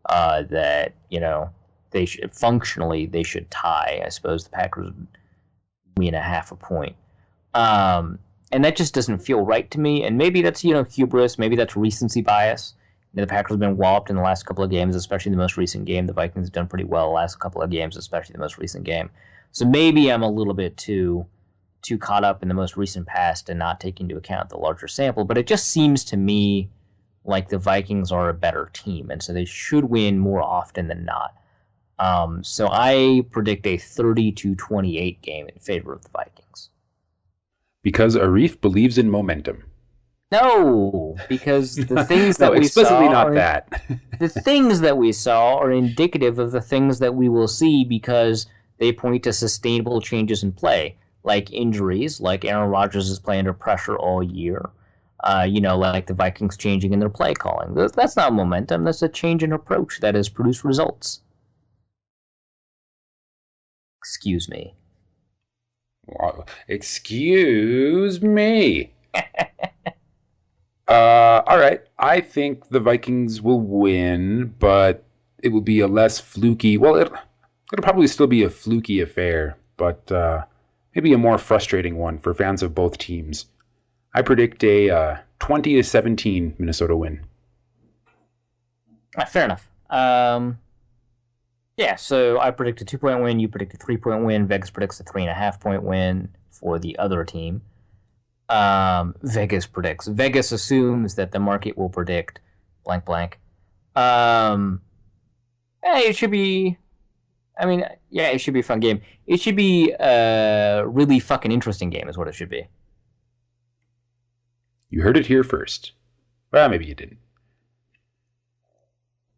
that, they should functionally tie. I suppose the Packers would win a half a point. And that just doesn't feel right to me. And maybe that's, hubris. Maybe that's recency bias. The Packers have been walloped in the last couple of games, especially the most recent game. The Vikings have done pretty well the last couple of games, especially the most recent game. So maybe I'm a little bit too caught up in the most recent past and not taking into account the larger sample. But it just seems to me like the Vikings are a better team, and so they should win more often than not. So I predict a 30-28 game in favor of the Vikings. Because Arif believes in momentum. No, because the things that no, we explicitly saw not that. The things that we saw are indicative of the things that we will see because they point to sustainable changes in play, like injuries, like Aaron Rodgers is playing under pressure all year. Like the Vikings changing in their play calling. That's not momentum. That's a change in approach that has produced results. Excuse me. Excuse me. All right. I think the Vikings will win, but it will be a less fluky. Well, it'll probably still be a fluky affair, but maybe a more frustrating one for fans of both teams. I predict a 20-17 Minnesota win. Fair enough. Yeah, so I predict a 2-point win. You predict a 3-point win. Vegas predicts a 3.5-point win for the other team. Vegas assumes that the market will predict blank blank. It should be. I mean, yeah, it should be a fun game. It should be a really fucking interesting game, is what it should be. You heard it here first. Well, maybe you didn't.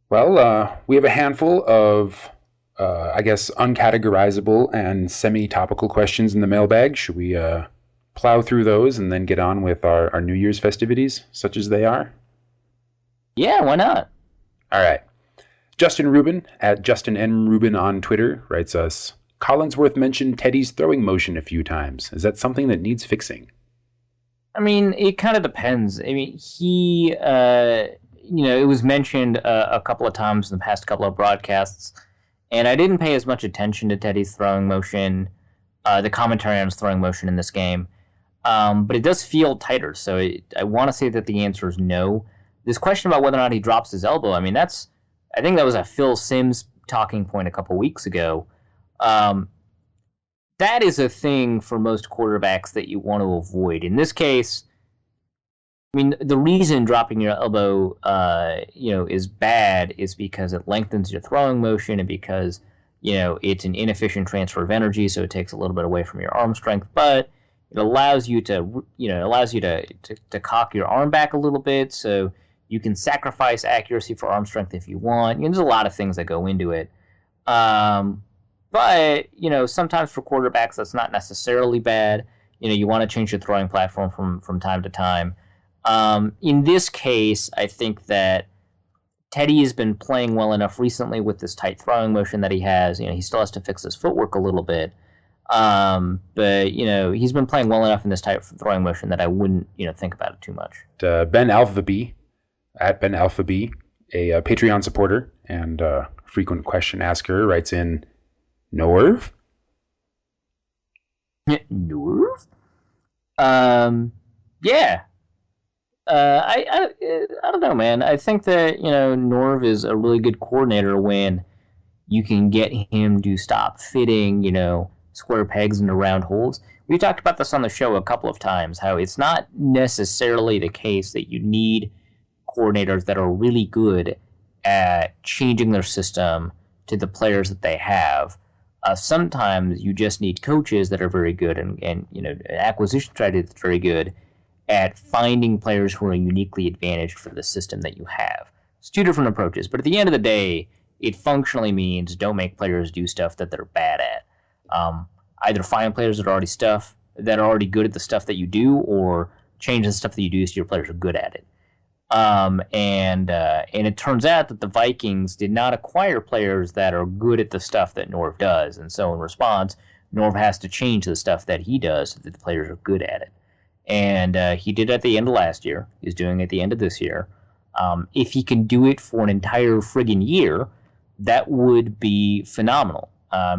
Well, we have a handful of, I guess, uncategorizable and semi-topical questions in the mailbag. Should we plow through those and then get on with our New Year's festivities, such as they are? Yeah, why not? All right. Justin Rubin, at Justin N. Rubin on Twitter, writes us, Collinsworth mentioned Teddy's throwing motion a few times. Is that something that needs fixing? I mean, it kind of depends. I mean, it was mentioned a couple of times in the past couple of broadcasts, and I didn't pay as much attention to Teddy's throwing motion, the commentary on his throwing motion in this game, but it does feel tighter, so I want to say that the answer is no. This question about whether or not he drops his elbow, I mean, I think that was a Phil Simms talking point a couple weeks ago. That is a thing for most quarterbacks that you want to avoid. In this case, I mean, the reason dropping your elbow, is bad is because it lengthens your throwing motion and because, it's an inefficient transfer of energy, so it takes a little bit away from your arm strength. But it allows you to, to cock your arm back a little bit, so you can sacrifice accuracy for arm strength if you want. There's a lot of things that go into it. But, sometimes for quarterbacks, that's not necessarily bad. You want to change your throwing platform from time to time. In this case, I think that Teddy has been playing well enough recently with this tight throwing motion that he has. He still has to fix his footwork a little bit. But, he's been playing well enough in this tight throwing motion that I wouldn't, think about it too much. Ben Alpha B, at Ben Alpha B, a Patreon supporter and frequent question asker, writes in, Norv? Norv? Yeah. I don't know, man. I think that, Norv is a really good coordinator when you can get him to stop fitting, square pegs into round holes. We talked about this on the show a couple of times, how it's not necessarily the case that you need coordinators that are really good at changing their system to the players that they have. Sometimes you just need coaches that are very good and an acquisition strategy that's very good at finding players who are uniquely advantaged for the system that you have. It's two different approaches, but at the end of the day, it functionally means don't make players do stuff that they're bad at. Either find players that are already good at the stuff that you do, or change the stuff that you do so your players are good at it. And it turns out that the Vikings did not acquire players that are good at the stuff that Norv does, and so in response, Norv has to change the stuff that he does so that the players are good at it. And he did it at the end of last year. He's doing it at the end of this year. If he can do it for an entire friggin' year, that would be phenomenal.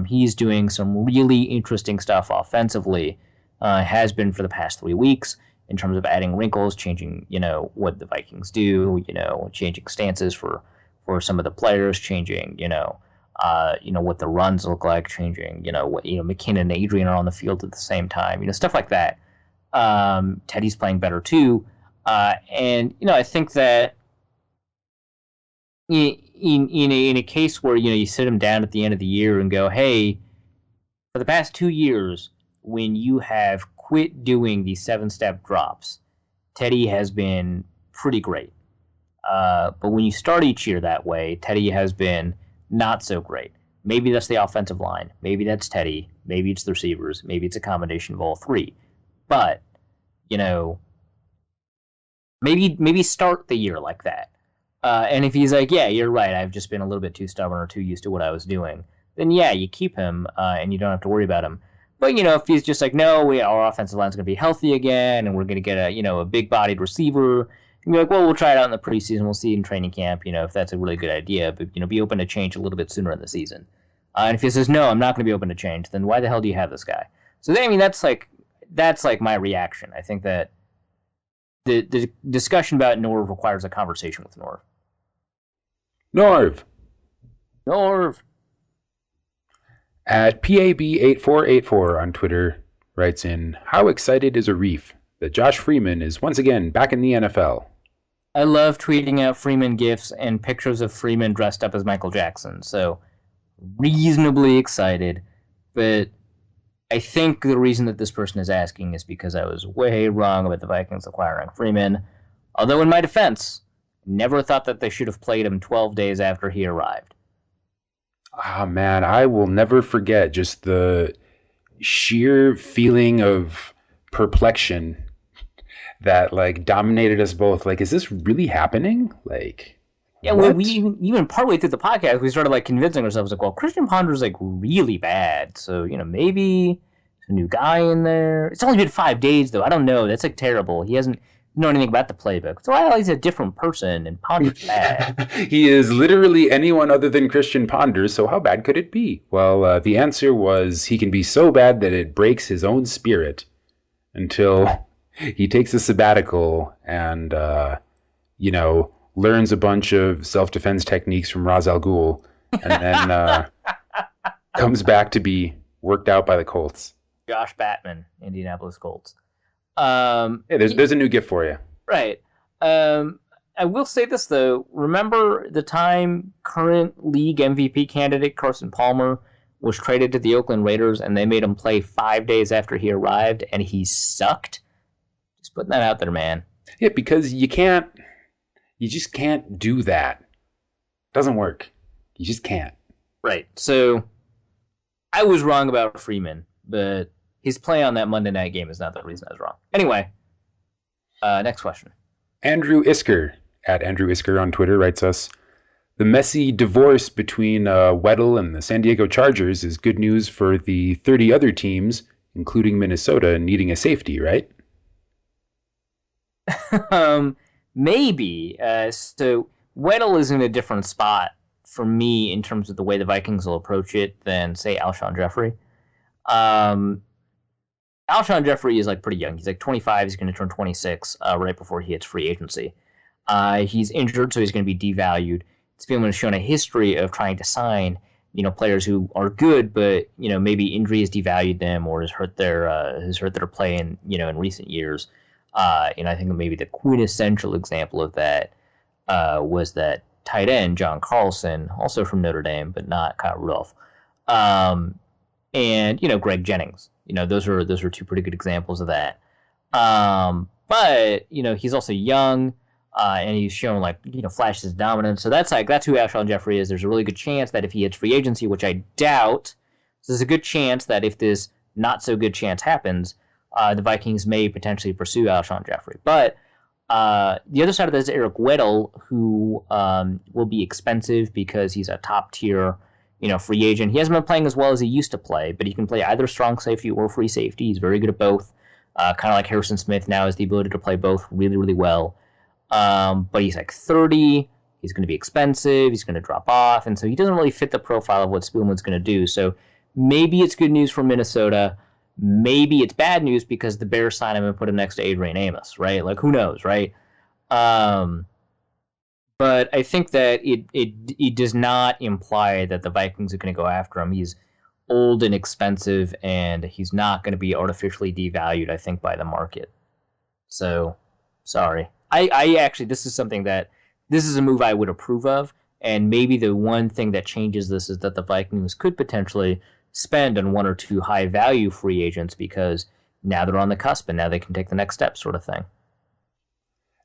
He's doing some really interesting stuff offensively, has been for the past 3 weeks, in terms of adding wrinkles, changing, what the Vikings do, changing stances for some of the players, changing, what the runs look like, changing, what, McKinnon and Adrian are on the field at the same time, stuff like that. Teddy's playing better too. And, I think that in a case where, you sit him down at the end of the year and go, hey, for the past 2 years, when you have quit doing the 7-step drops, Teddy has been pretty great. But when you start each year that way, Teddy has been not so great. Maybe that's the offensive line. Maybe that's Teddy. Maybe it's the receivers. Maybe it's a combination of all three. But, maybe start the year like that. And if he's like, yeah, you're right, I've just been a little bit too stubborn or too used to what I was doing, then yeah, you keep him and you don't have to worry about him. But, if he's just like, no, our offensive line's going to be healthy again, and we're going to get a big-bodied receiver, and be like, well, we'll try it out in the preseason, we'll see in training camp, if that's a really good idea, but, be open to change a little bit sooner in the season. And if he says, no, I'm not going to be open to change, then why the hell do you have this guy? So I mean, that's like my reaction. I think that the discussion about Norv requires a conversation with Norv. Norv Norv. at PAB8484 on Twitter writes in, how excited is Arif that Josh Freeman is once again back in the NFL? I love tweeting out Freeman gifs and pictures of Freeman dressed up as Michael Jackson. So reasonably excited, but I think the reason that this person is asking is because I was way wrong about the Vikings acquiring Freeman. Although in my defense, never thought that they should have played him 12 days after he arrived. Ah, man, I will never forget just the sheer feeling of perplexion that like dominated us both. Like, is this really happening? Like, yeah, well, we even partway through the podcast, we started like convincing ourselves like, well, Christian Ponder's like really bad, so maybe there's a new guy in there. It's only been 5 days though. I don't know. That's like terrible. He hasn't know anything about the playbook. So he's a different person, and Ponder's bad. He is literally anyone other than Christian Ponder, so how bad could it be? Well, the answer was he can be so bad that it breaks his own spirit until he takes a sabbatical and, learns a bunch of self-defense techniques from Ra's al Ghul, and then comes back to be worked out by the Colts. Josh Batman, Indianapolis Colts. Hey, there's a new gift for you. Right. I will say this, though. Remember the time current league MVP candidate Carson Palmer was traded to the Oakland Raiders, and they made him play 5 days after he arrived, and he sucked? Just putting that out there, man. Yeah, because you just can't do that. Doesn't work. You just can't. Right. So I was wrong about Freeman, but his play on that Monday night game is not the reason I was wrong. Anyway, next question. Andrew Isker, at Andrew Isker on Twitter, writes us, the messy divorce between Weddle and the San Diego Chargers is good news for the 30 other teams, including Minnesota, needing a safety, right? Maybe. So Weddle is in a different spot for me in terms of the way the Vikings will approach it than, say, Alshon Jeffrey. Alshon Jeffrey is like pretty young. He's like 25. He's going to turn 26 right before he hits free agency. He's injured, so he's going to be devalued. Spielman has shown a history of trying to sign, players who are good, but maybe injury has devalued them or has hurt their play in recent years. And I think maybe the quintessential example of that was that tight end John Carlson, also from Notre Dame, but not Kyle Rudolph, and Greg Jennings. Those are two pretty good examples of that. But he's also young, and he's shown flashes of dominance. So that's who Alshon Jeffrey is. There's a really good chance that if he hits free agency, which I doubt, there's a good chance that if this not so good chance happens, the Vikings may potentially pursue Alshon Jeffrey. But the other side of this is Eric Weddle, who will be expensive because he's a top tier free agent. He hasn't been playing as well as he used to play, but he can play either strong safety or free safety. He's very good at both. Kind of like Harrison Smith now has the ability to play both really, really well. But he's like 30. He's going to be expensive. He's going to drop off. And so he doesn't really fit the profile of what Spielman's going to do. So maybe it's good news for Minnesota. Maybe it's bad news because the Bears sign him and put him next to Adrian Amos, right? Like, who knows, right? But I think that it does not imply that the Vikings are going to go after him. He's old and expensive, and he's not going to be artificially devalued, I think, by the market. So, sorry. I actually, this is a move I would approve of, and maybe the one thing that changes this is that the Vikings could potentially spend on one or two high-value free agents because now they're on the cusp and now they can take the next step sort of thing.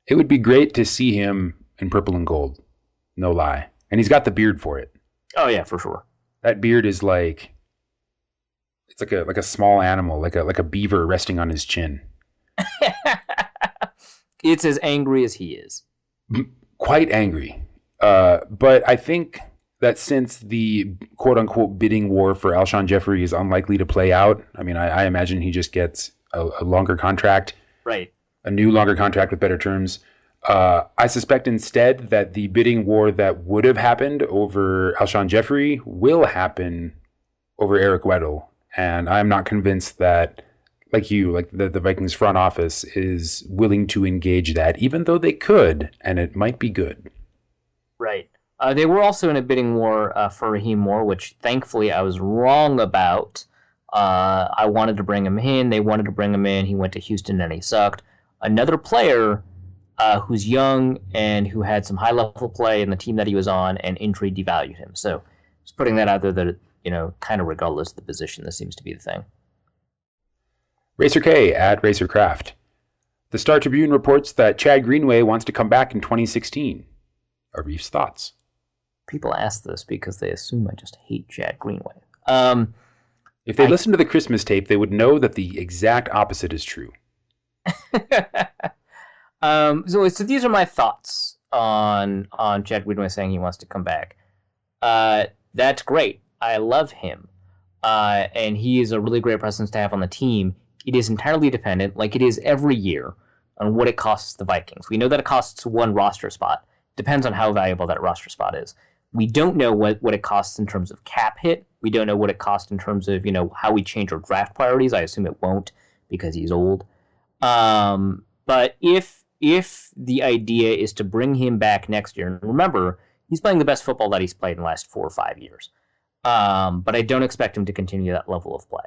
It would be great to see him in purple and gold. No lie. And he's got the beard for it. Oh, yeah, for sure. That beard is it's like a small animal, like a beaver resting on his chin. It's as angry as he is. Quite angry. But I think that since the quote-unquote bidding war for Alshon Jeffrey is unlikely to play out, I mean, I imagine he just gets a longer contract. Right. A new longer contract with better terms. I suspect instead that the bidding war that would have happened over Alshon Jeffrey will happen over Eric Weddle. And I'm not convinced that, like you, like the Vikings front office is willing to engage that, even though they could, and it might be good. Right. They were also in a bidding war for Raheem Moore, which thankfully I was wrong about. I wanted to bring him in. They wanted to bring him in. He went to Houston and he sucked. Another player who's young and who had some high-level play in the team that he was on, and injury devalued him. So just putting that out there that, kind of regardless of the position, this seems to be the thing. Racer K at Racercraft. The Star Tribune reports that Chad Greenway wants to come back in 2016. Arif's thoughts. People ask this because they assume I just hate Chad Greenway. If they listened to the Christmas tape, they would know that the exact opposite is true. So these are my thoughts on Chad Greenway saying he wants to come back. That's great. I love him. And he is a really great presence to have on the team. It is entirely dependent, like it is every year, on what it costs the Vikings. We know that it costs one roster spot. Depends on how valuable that roster spot is. We don't know what it costs in terms of cap hit. We don't know what it costs in terms of, how we change our draft priorities. I assume it won't because he's old. But if the idea is to bring him back next year, and remember, he's playing the best football that he's played in the last 4 or 5 years. But I don't expect him to continue that level of play.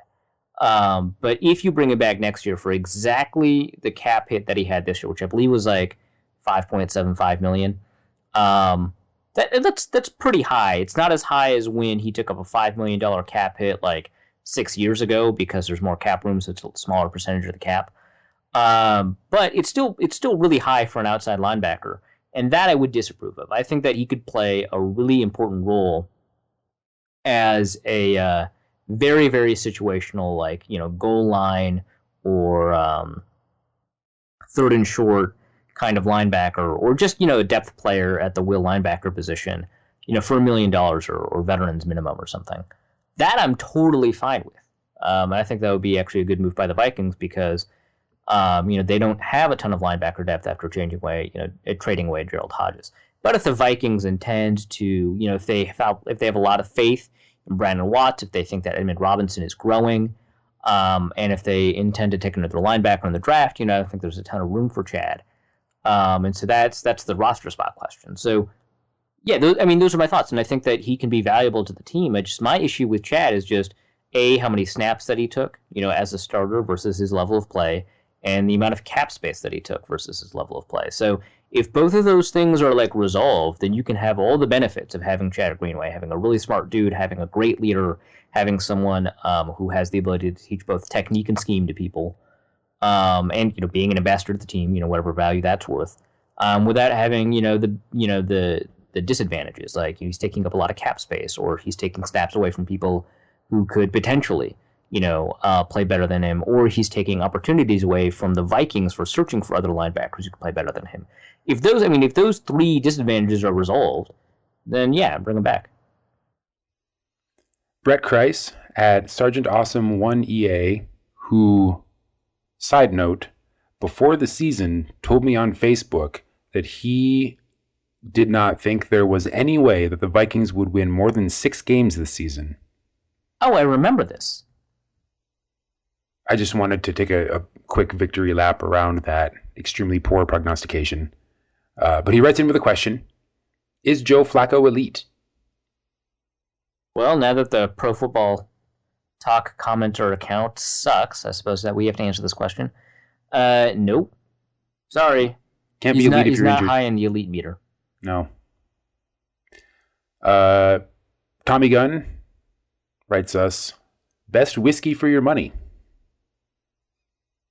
But if you bring him back next year for exactly the cap hit that he had this year, which I believe was like $5.75 million, that's pretty high. It's not as high as when he took up a $5 million cap hit like 6 years ago because there's more cap room, so it's a smaller percentage of the cap. But it's still really high for an outside linebacker, and that I would disapprove of. I think that he could play a really important role as a very, very situational, like, goal line or third and short kind of linebacker, or just, a depth player at the will linebacker position, for $1 million or veterans minimum or something. That I'm totally fine with. And I think that would be actually a good move by the Vikings because, they don't have a ton of linebacker depth after trading away Gerald Hodges. But if the Vikings intend to, if they have a lot of faith in Brandon Watts, if they think that Edmund Robinson is growing, and if they intend to take another linebacker in the draft, I think there's a ton of room for Chad. And so that's the roster spot question. So, yeah, those are my thoughts, and I think that he can be valuable to the team. My issue with Chad is just, how many snaps that he took, as a starter versus his level of play, and the amount of cap space that he took versus his level of play. So if both of those things are resolved, then you can have all the benefits of having Chad Greenway, having a really smart dude, having a great leader, having someone who has the ability to teach both technique and scheme to people, and being an ambassador to the team, whatever value that's worth, without having the disadvantages, like he's taking up a lot of cap space, or he's taking snaps away from people who could potentially play better than him, or he's taking opportunities away from the Vikings for searching for other linebackers who could play better than him. If those 3 disadvantages are resolved, then yeah, bring him back. Brett Kreis at Sergeant Awesome 1EA, who, side note, before the season told me on Facebook that he did not think there was any way that the Vikings would win more than 6 games this season. Oh, I remember this. I just wanted to take a quick victory lap around that extremely poor prognostication. But he writes in with a question. Is Joe Flacco elite? Well, now that the Pro Football Talk commenter account sucks, I suppose that we have to answer this question. Nope. Sorry. Can't be elite if you're injured. He's not high in the elite meter. No. Tommy Gunn writes us, best whiskey for your money.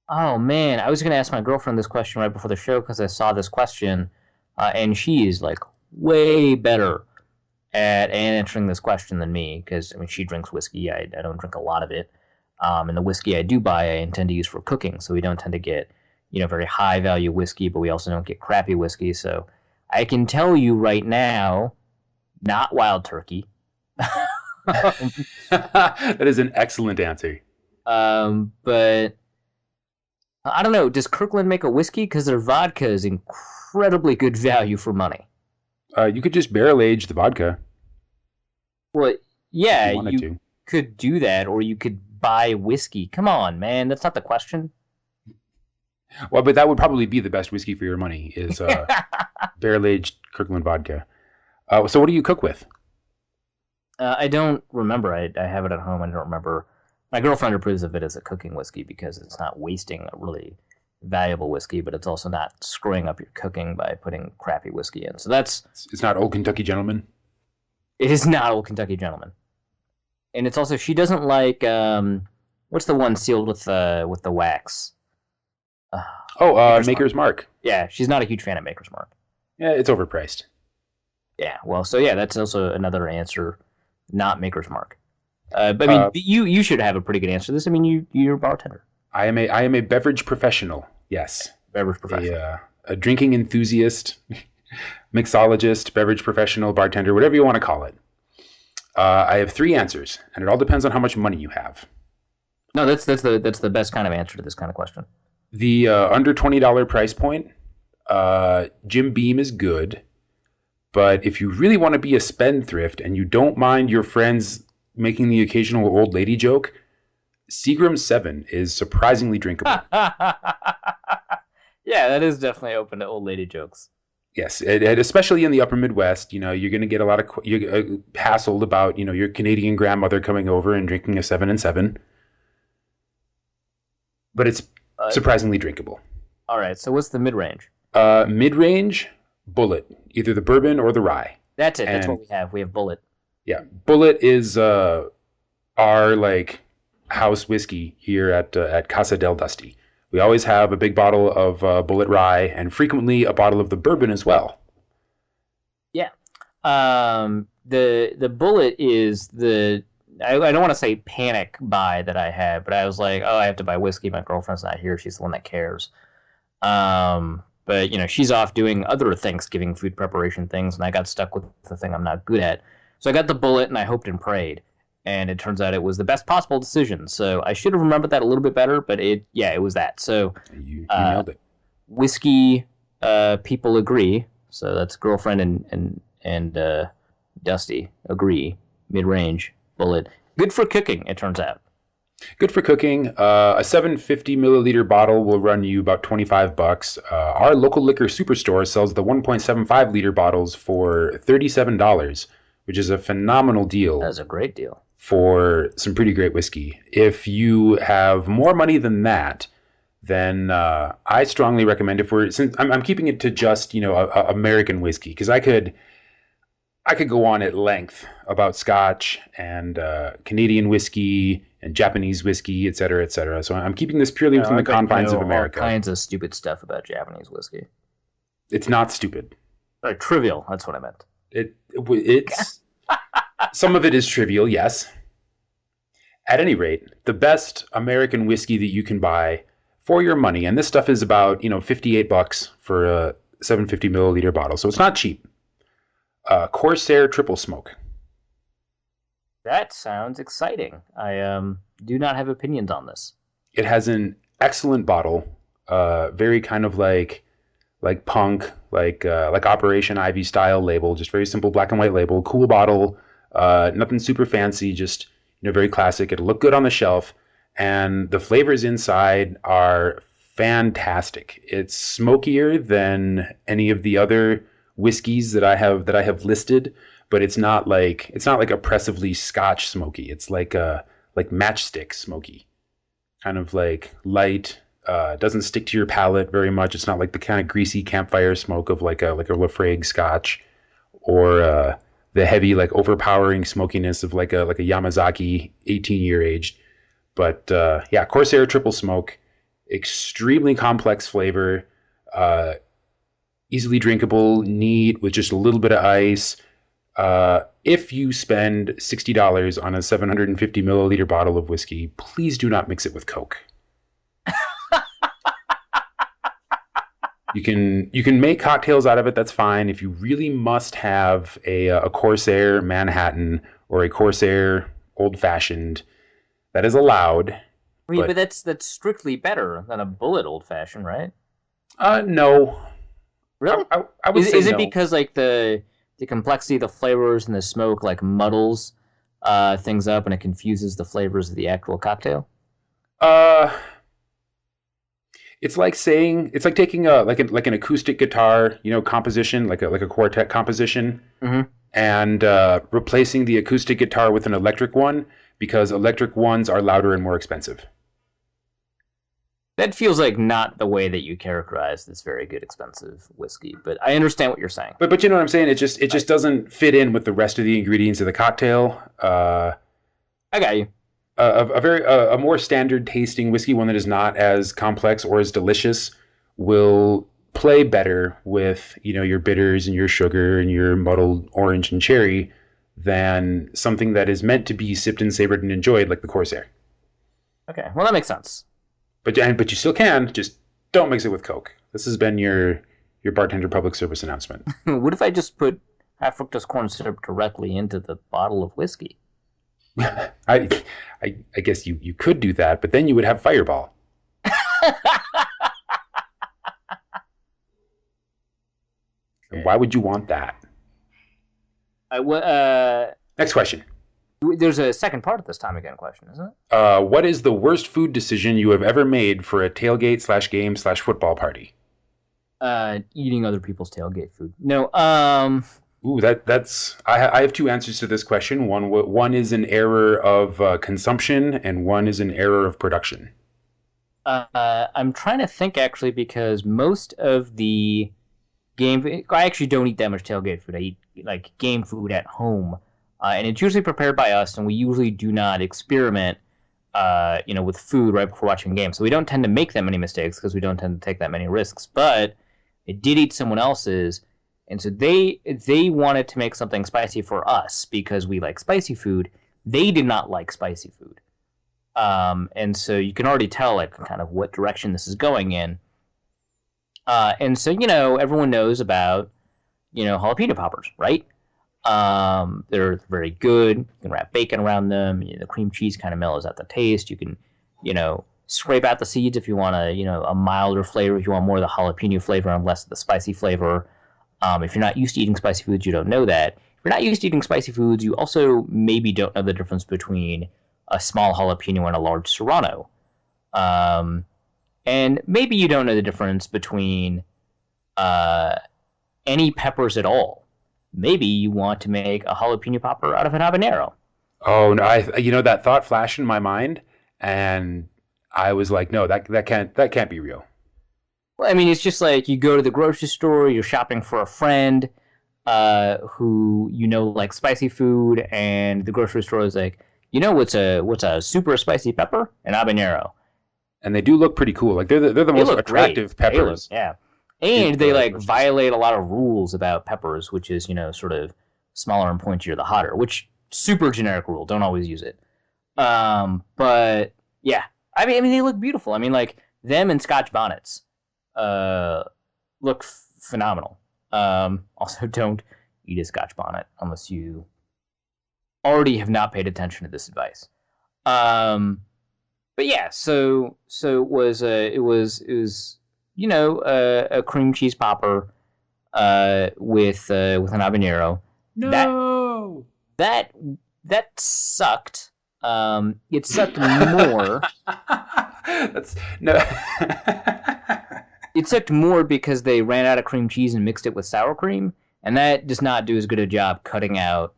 Oh, man. I was going to ask my girlfriend this question right before the show because I saw this question, and she is, way better at answering this question than me because, she drinks whiskey. I don't drink a lot of it. And the whiskey I do buy, I intend to use for cooking, so we don't tend to get, very high-value whiskey, but we also don't get crappy whiskey. So I can tell you right now, not Wild Turkey. That is an excellent answer. But I don't know. Does Kirkland make a whiskey? Because their vodka is incredibly good value for money. You could just barrel age the vodka. Well, yeah, you could do that, or you could buy whiskey. Come on, man. That's not the question. Well, but that would probably be the best whiskey for your money is barrel-aged Kirkland vodka. So what do you cook with? I don't remember. I have it at home. I don't remember. My girlfriend approves of it as a cooking whiskey because it's not wasting a really valuable whiskey, but it's also not screwing up your cooking by putting crappy whiskey in. So It's not Old Kentucky Gentleman? it is not Old Kentucky Gentleman. And it's also, she doesn't like, what's the one sealed with the wax? Maker's Mark. Yeah, she's not a huge fan of Maker's Mark. Yeah, it's overpriced. Yeah, well, so yeah, that's also another answer, not Maker's Mark. But I mean, you should have a pretty good answer to this. I mean, you're a bartender. I am a beverage professional. Yes, Beverage professional. a drinking enthusiast, mixologist, beverage professional, bartender, whatever you want to call it. I have 3 answers, and it all depends on how much money you have. No, that's the best kind of answer to this kind of question. The under $20 price point, Jim Beam is good, but if you really want to be a spendthrift and you don't mind your friends making the occasional old lady joke, Seagram 7 is surprisingly drinkable. Yeah, that is definitely open to old lady jokes. Yes, and especially in the upper Midwest, you're going to get a lot of hassled about, your Canadian grandmother coming over and drinking a 7 and 7. But it's surprisingly drinkable. All right, so what's the mid-range? Mid-range, Bullet, either the bourbon or the rye. That's it. That's what we have. We have Bullet. Yeah, Bullet is our house whiskey here at Casa del Dusty. We always have a big bottle of Bullet rye and frequently a bottle of the bourbon as well. Yeah. The Bullet is I don't want to say panic buy that I had, but I was like, oh, I have to buy whiskey. My girlfriend's not here. She's the one that cares. But she's off doing other Thanksgiving food preparation things, and I got stuck with the thing I'm not good at. So I got the Bullet, and I hoped and prayed. And it turns out it was the best possible decision. So I should have remembered that a little bit better, but it was that. So you nailed it. Whiskey, people agree. So that's girlfriend and Dusty agree. Mid-range, Bullet. Good for cooking, it turns out. Good for cooking. A 750 milliliter bottle will run you about $25. Our local liquor superstore sells the 1.75 liter bottles for $37, which is a phenomenal deal. That's a great deal. For some pretty great whiskey. If you have more money than that, then I strongly recommend since I'm keeping it to just American whiskey, because I could go on at length about Scotch and Canadian whiskey and Japanese whiskey, et cetera, et cetera. So I'm keeping this purely within the confines of America. All kinds of stupid stuff about Japanese whiskey. It's not stupid. Trivial. That's what I meant. It's some of it is trivial, yes. At any rate, the best American whiskey that you can buy for your money, and this stuff is about $58 for a 750 milliliter bottle, so it's not cheap. Corsair Triple Smoke. That sounds exciting. I do not have opinions on this. It has an excellent bottle, very kind of like punk, like Operation Ivy style label, just very simple black and white label, cool bottle, nothing super fancy, just very classic. It'll look good on the shelf, and the flavors inside are fantastic. It's smokier than any of the other whiskeys that I have listed, but it's not like oppressively Scotch smoky. It's like matchstick smoky, kind of like light. Doesn't stick to your palate very much. It's not like the kind of greasy campfire smoke of like a Lafroig Scotch, or the heavy, like overpowering smokiness of like a Yamazaki 18-year aged. But Corsair Triple Smoke, extremely complex flavor, easily drinkable, neat with just a little bit of ice. If you spend $60 on a 750 milliliter bottle of whiskey, please do not mix it with Coke. You can make cocktails out of it. That's fine. If you really must have a Corsair Manhattan or a Corsair Old Fashioned, that is allowed. But that's strictly better than a Bullet Old Fashioned, right? No. Really? I would say is it no. because like the complexity of the flavors and the smoke like muddles things up and it confuses the flavors of the actual cocktail? Uh, it's like taking a like an acoustic guitar, composition, like a quartet composition, Mm-hmm. and replacing the acoustic guitar with an electric one because electric ones are louder and more expensive. That feels like not the way that you characterize this very good expensive whiskey, but I understand what you're saying. But you know what I'm saying? It just doesn't fit in with the rest of the ingredients of the cocktail. I got you. A more standard tasting whiskey, one that is not as complex or as delicious, will play better with your bitters and your sugar and your muddled orange and cherry than something that is meant to be sipped and savored and enjoyed like the Corsair. Okay, well that makes sense. But you still can, just don't mix it with Coke. This has been your bartender public service announcement. What if I just put high fructose corn syrup directly into the bottle of whiskey? I guess you could do that, but then you would have Fireball. And why would you want that? Next question. There's a second part of this time again question, isn't it? What is the worst food decision you have ever made for a tailgate/game/football party? Eating other people's tailgate food. No. Ooh, that's. I have two answers to this question. One is an error of consumption, and one is an error of production. I'm trying to think actually because most of the I actually don't eat that much tailgate food. I eat like game food at home. And it's usually prepared by us, and we usually do not experiment, with food right before watching a game. So we don't tend to make that many mistakes because we don't tend to take that many risks. But it did eat someone else's, and so they wanted to make something spicy for us because we like spicy food. They did not like spicy food, and so you can already tell like kind of what direction this is going in. And so everyone knows about jalapeno poppers, right? They're very good. You can wrap bacon around them. The cream cheese kind of mellows out the taste. You can, scrape out the seeds if you want a milder flavor. If you want more of the jalapeno flavor and less of the spicy flavor. If you're not used to eating spicy foods, you don't know that. If you're not used to eating spicy foods, you also maybe don't know the difference between a small jalapeno and a large serrano. And maybe you don't know the difference between any peppers at all. Maybe you want to make a jalapeno popper out of an habanero. Oh no! That thought flashed in my mind, and I was like, no, that can't be real. Well, I mean, it's just like you go to the grocery store, you're shopping for a friend who likes spicy food, and the grocery store is like, what's a super spicy pepper? An habanero. And they do look pretty cool. Like they're the most attractive peppers. Yeah. And they violate a lot of rules about peppers, which is, sort of smaller and pointier the hotter, which super generic rule. Don't always use it. But yeah, I mean, they look beautiful. I mean, like them and Scotch bonnets look phenomenal. Also, don't eat a Scotch bonnet unless you already have not paid attention to this advice. But yeah, so it was a cream cheese popper with an habanero. No, that sucked. It sucked more. That's no. It sucked more because they ran out of cream cheese and mixed it with sour cream, and that does not do as good a job cutting out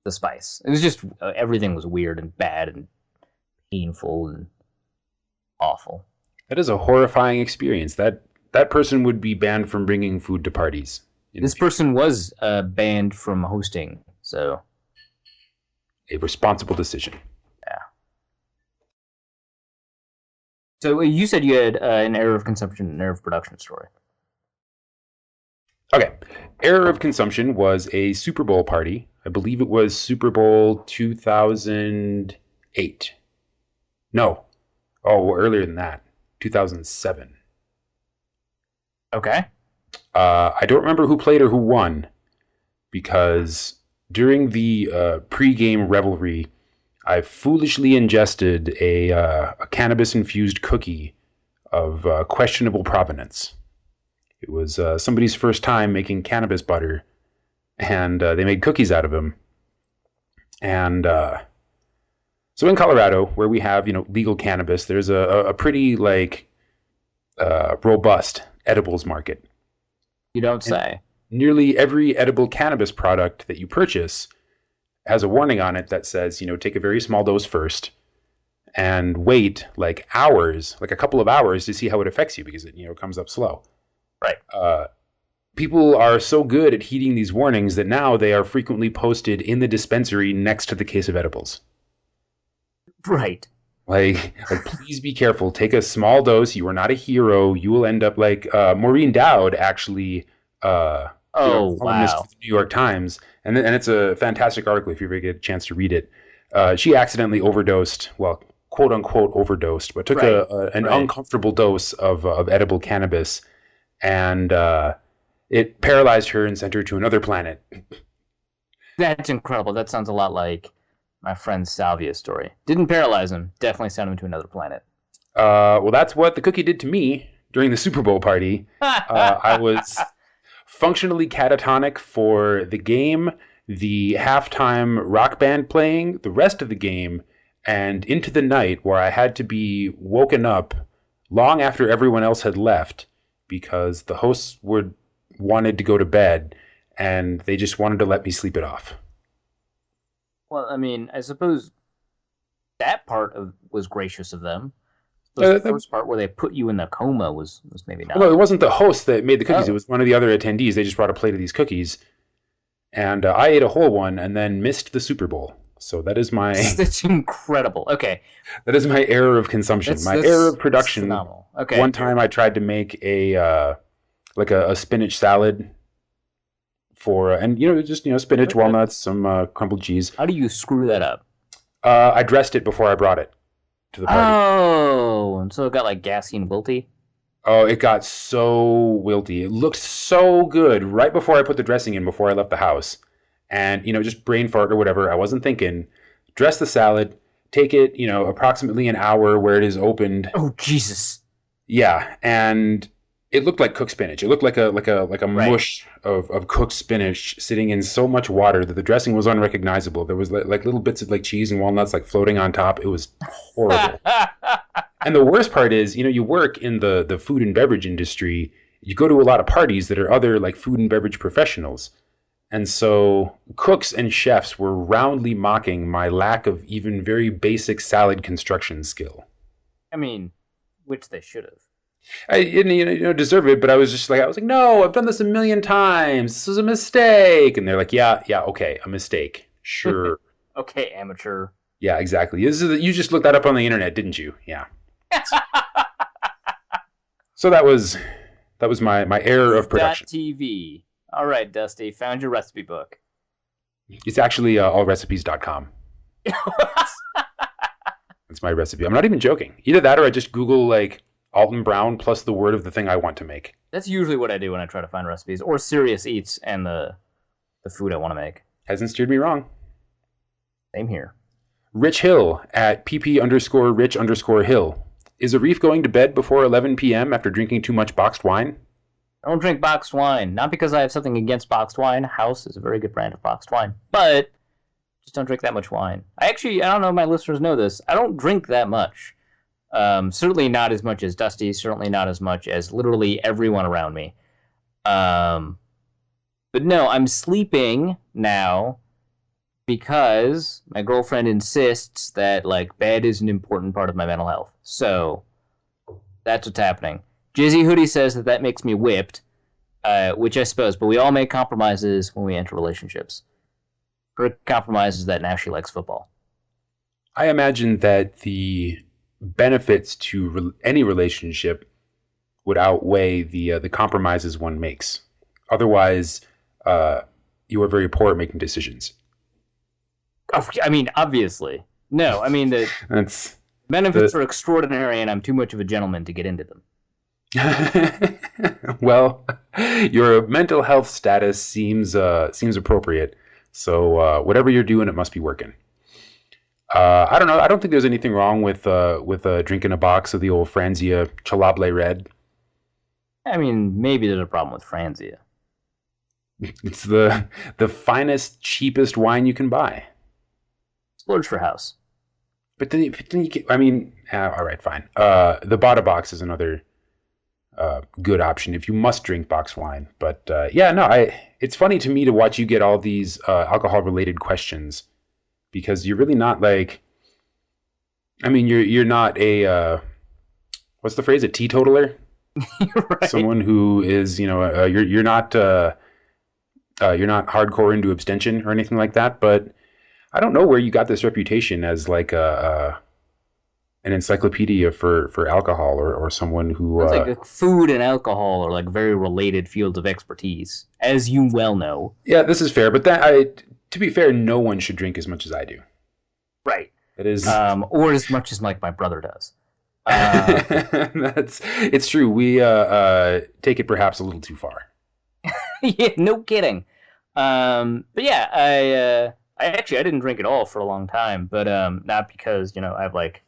the spice. It was just everything was weird and bad and painful and awful. That is a horrifying experience. That person would be banned from bringing food to parties. This person was banned from hosting, so a responsible decision. Yeah. So you said you had an error of consumption and error of production story. Okay. Error of consumption was a Super Bowl party. I believe it was Super Bowl 2008. No. Oh, earlier than that. 2007. Okay. I don't remember who played or who won because during the pre-game revelry, I foolishly ingested a cannabis-infused cookie of questionable provenance. It was somebody's first time making cannabis butter, and they made cookies out of them. And so in Colorado, where we have legal cannabis, there's a pretty robust edibles market. You don't And say. nearly every edible cannabis product that you purchase has a warning on it that says, take a very small dose first and wait like hours, like a couple of hours to see how it affects you because it, comes up slow. Right. People are so good at heeding these warnings that now they are frequently posted in the dispensary next to the case of edibles. Right. Like, please be careful. Take a small dose. You are not a hero. You will end up like Maureen Dowd, actually, Oh, columnist for wow. the New York Times, and it's a fantastic article if you ever get a chance to read it. She accidentally overdosed, well, quote unquote overdosed, but took Right. an Right. uncomfortable dose of edible cannabis, and it paralyzed her and sent her to another planet. That's incredible. That sounds a lot like my friend Salvia's story. Didn't paralyze him. Definitely sent him to another planet. Well, that's what the cookie did to me during the Super Bowl party. I was functionally catatonic for the game, the halftime rock band playing, the rest of the game, and into the night where I had to be woken up long after everyone else had left because the hosts wanted to go to bed and they just wanted to let me sleep it off. Well, I mean, I suppose that part was gracious of them. I suppose the first part where they put you in the coma was maybe Well, not. it wasn't the host that made the cookies. It Oh, was one of the other attendees. They just brought a plate of these cookies, and I ate a whole one and then missed the Super Bowl. So that is my that's incredible. Okay, that is my error of consumption, that's my error that's of that's production. phenomenal. Okay, One time I tried to make a spinach salad for and just spinach, okay. walnuts, some crumbled cheese. How do you screw that up? I dressed it before I brought it to the party. Oh, and so it got like gassy and wilty. Oh, it got so wilty. It looked so good right before I put the dressing in before I left the house. And, just brain fart or whatever. I wasn't thinking. Dress the salad, take it, approximately an hour where it is opened. Oh Jesus! Yeah, and it looked like cooked spinach. It looked like a Right. mush of cooked spinach sitting in so much water that the dressing was unrecognizable. There was like little bits of like cheese and walnuts like floating on top. It was horrible. And the worst part is, you work in the food and beverage industry. You go to a lot of parties that are other like food and beverage professionals. And so cooks and chefs were roundly mocking my lack of even very basic salad construction skill. I mean, which they should have. I didn't deserve it, but I was like, no, I've done this a million times. This was a mistake. And they're like, yeah, yeah, okay, a mistake. Sure. Okay, amateur. Yeah, exactly. You just looked that up on the internet, didn't you? Yeah. So that was my error of production. TV. All right, Dusty, found your recipe book. It's actually allrecipes.com. That's my recipe. I'm not even joking. Either that or I just Google like Alton Brown plus the word of the thing I want to make. That's usually what I do when I try to find recipes, or Serious Eats and the food I want to make. Hasn't steered me wrong. Same here. Rich Hill at pp_rich_hill. Is Arif going to bed before 11 p.m. after drinking too much boxed wine? I don't drink boxed wine. Not because I have something against boxed wine. House is a very good brand of boxed wine. But just don't drink that much wine. I don't know if my listeners know this. I don't drink that much. Certainly not as much as Dusty. Certainly not as much as literally everyone around me. But no, I'm sleeping now because my girlfriend insists that like bed is an important part of my mental health. So that's what's happening. Jizzy Hoodie says that makes me whipped, which I suppose, but we all make compromises when we enter relationships. Her compromise is that now she likes football. I imagine that the benefits to any relationship would outweigh the compromises one makes. Otherwise, you are very poor at making decisions. Oh, I mean, obviously. No, I mean, the That's benefits are extraordinary, and I'm too much of a gentleman to get into them. well, your mental health status seems appropriate. So whatever you're doing, it must be working. I don't know. I don't think there's anything wrong with drinking a box of the old Franzia Chalable Red. I mean, maybe there's a problem with Franzia. It's the finest, cheapest wine you can buy. splurge for house. But then you get, I mean, all right, fine. The Bada box is another good option if you must drink box wine. But yeah, no, it's funny to me to watch you get all these alcohol related questions, because you're really not like, I mean, you're not a what's the phrase? A teetotaler? Right. Someone who is, you're not hardcore into abstention or anything like that. But I don't know where you got this reputation as like an encyclopedia for alcohol, or someone who It's like food and alcohol are like very related fields of expertise, as you well know. Yeah, this is fair, but to be fair, no one should drink as much as I do. Right. It is, or as much as like my brother does. it's true. We take it perhaps a little too far. Yeah, no kidding. But yeah, I didn't drink at all for a long time, but not because I have like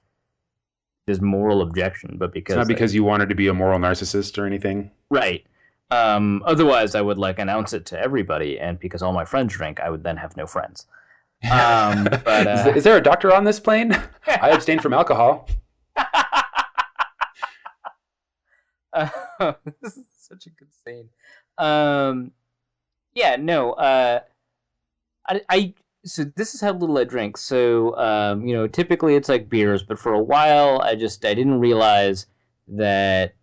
this moral objection, but because it's not because you wanted to be a moral narcissist or anything. Right. Otherwise, I would like announce it to everybody, and because all my friends drink, I would then have no friends. But is there a doctor on this plane? I abstain from alcohol. This is such a good scene. Yeah, no. So this is how little I drink. So typically it's like beers, but for a while I didn't realize that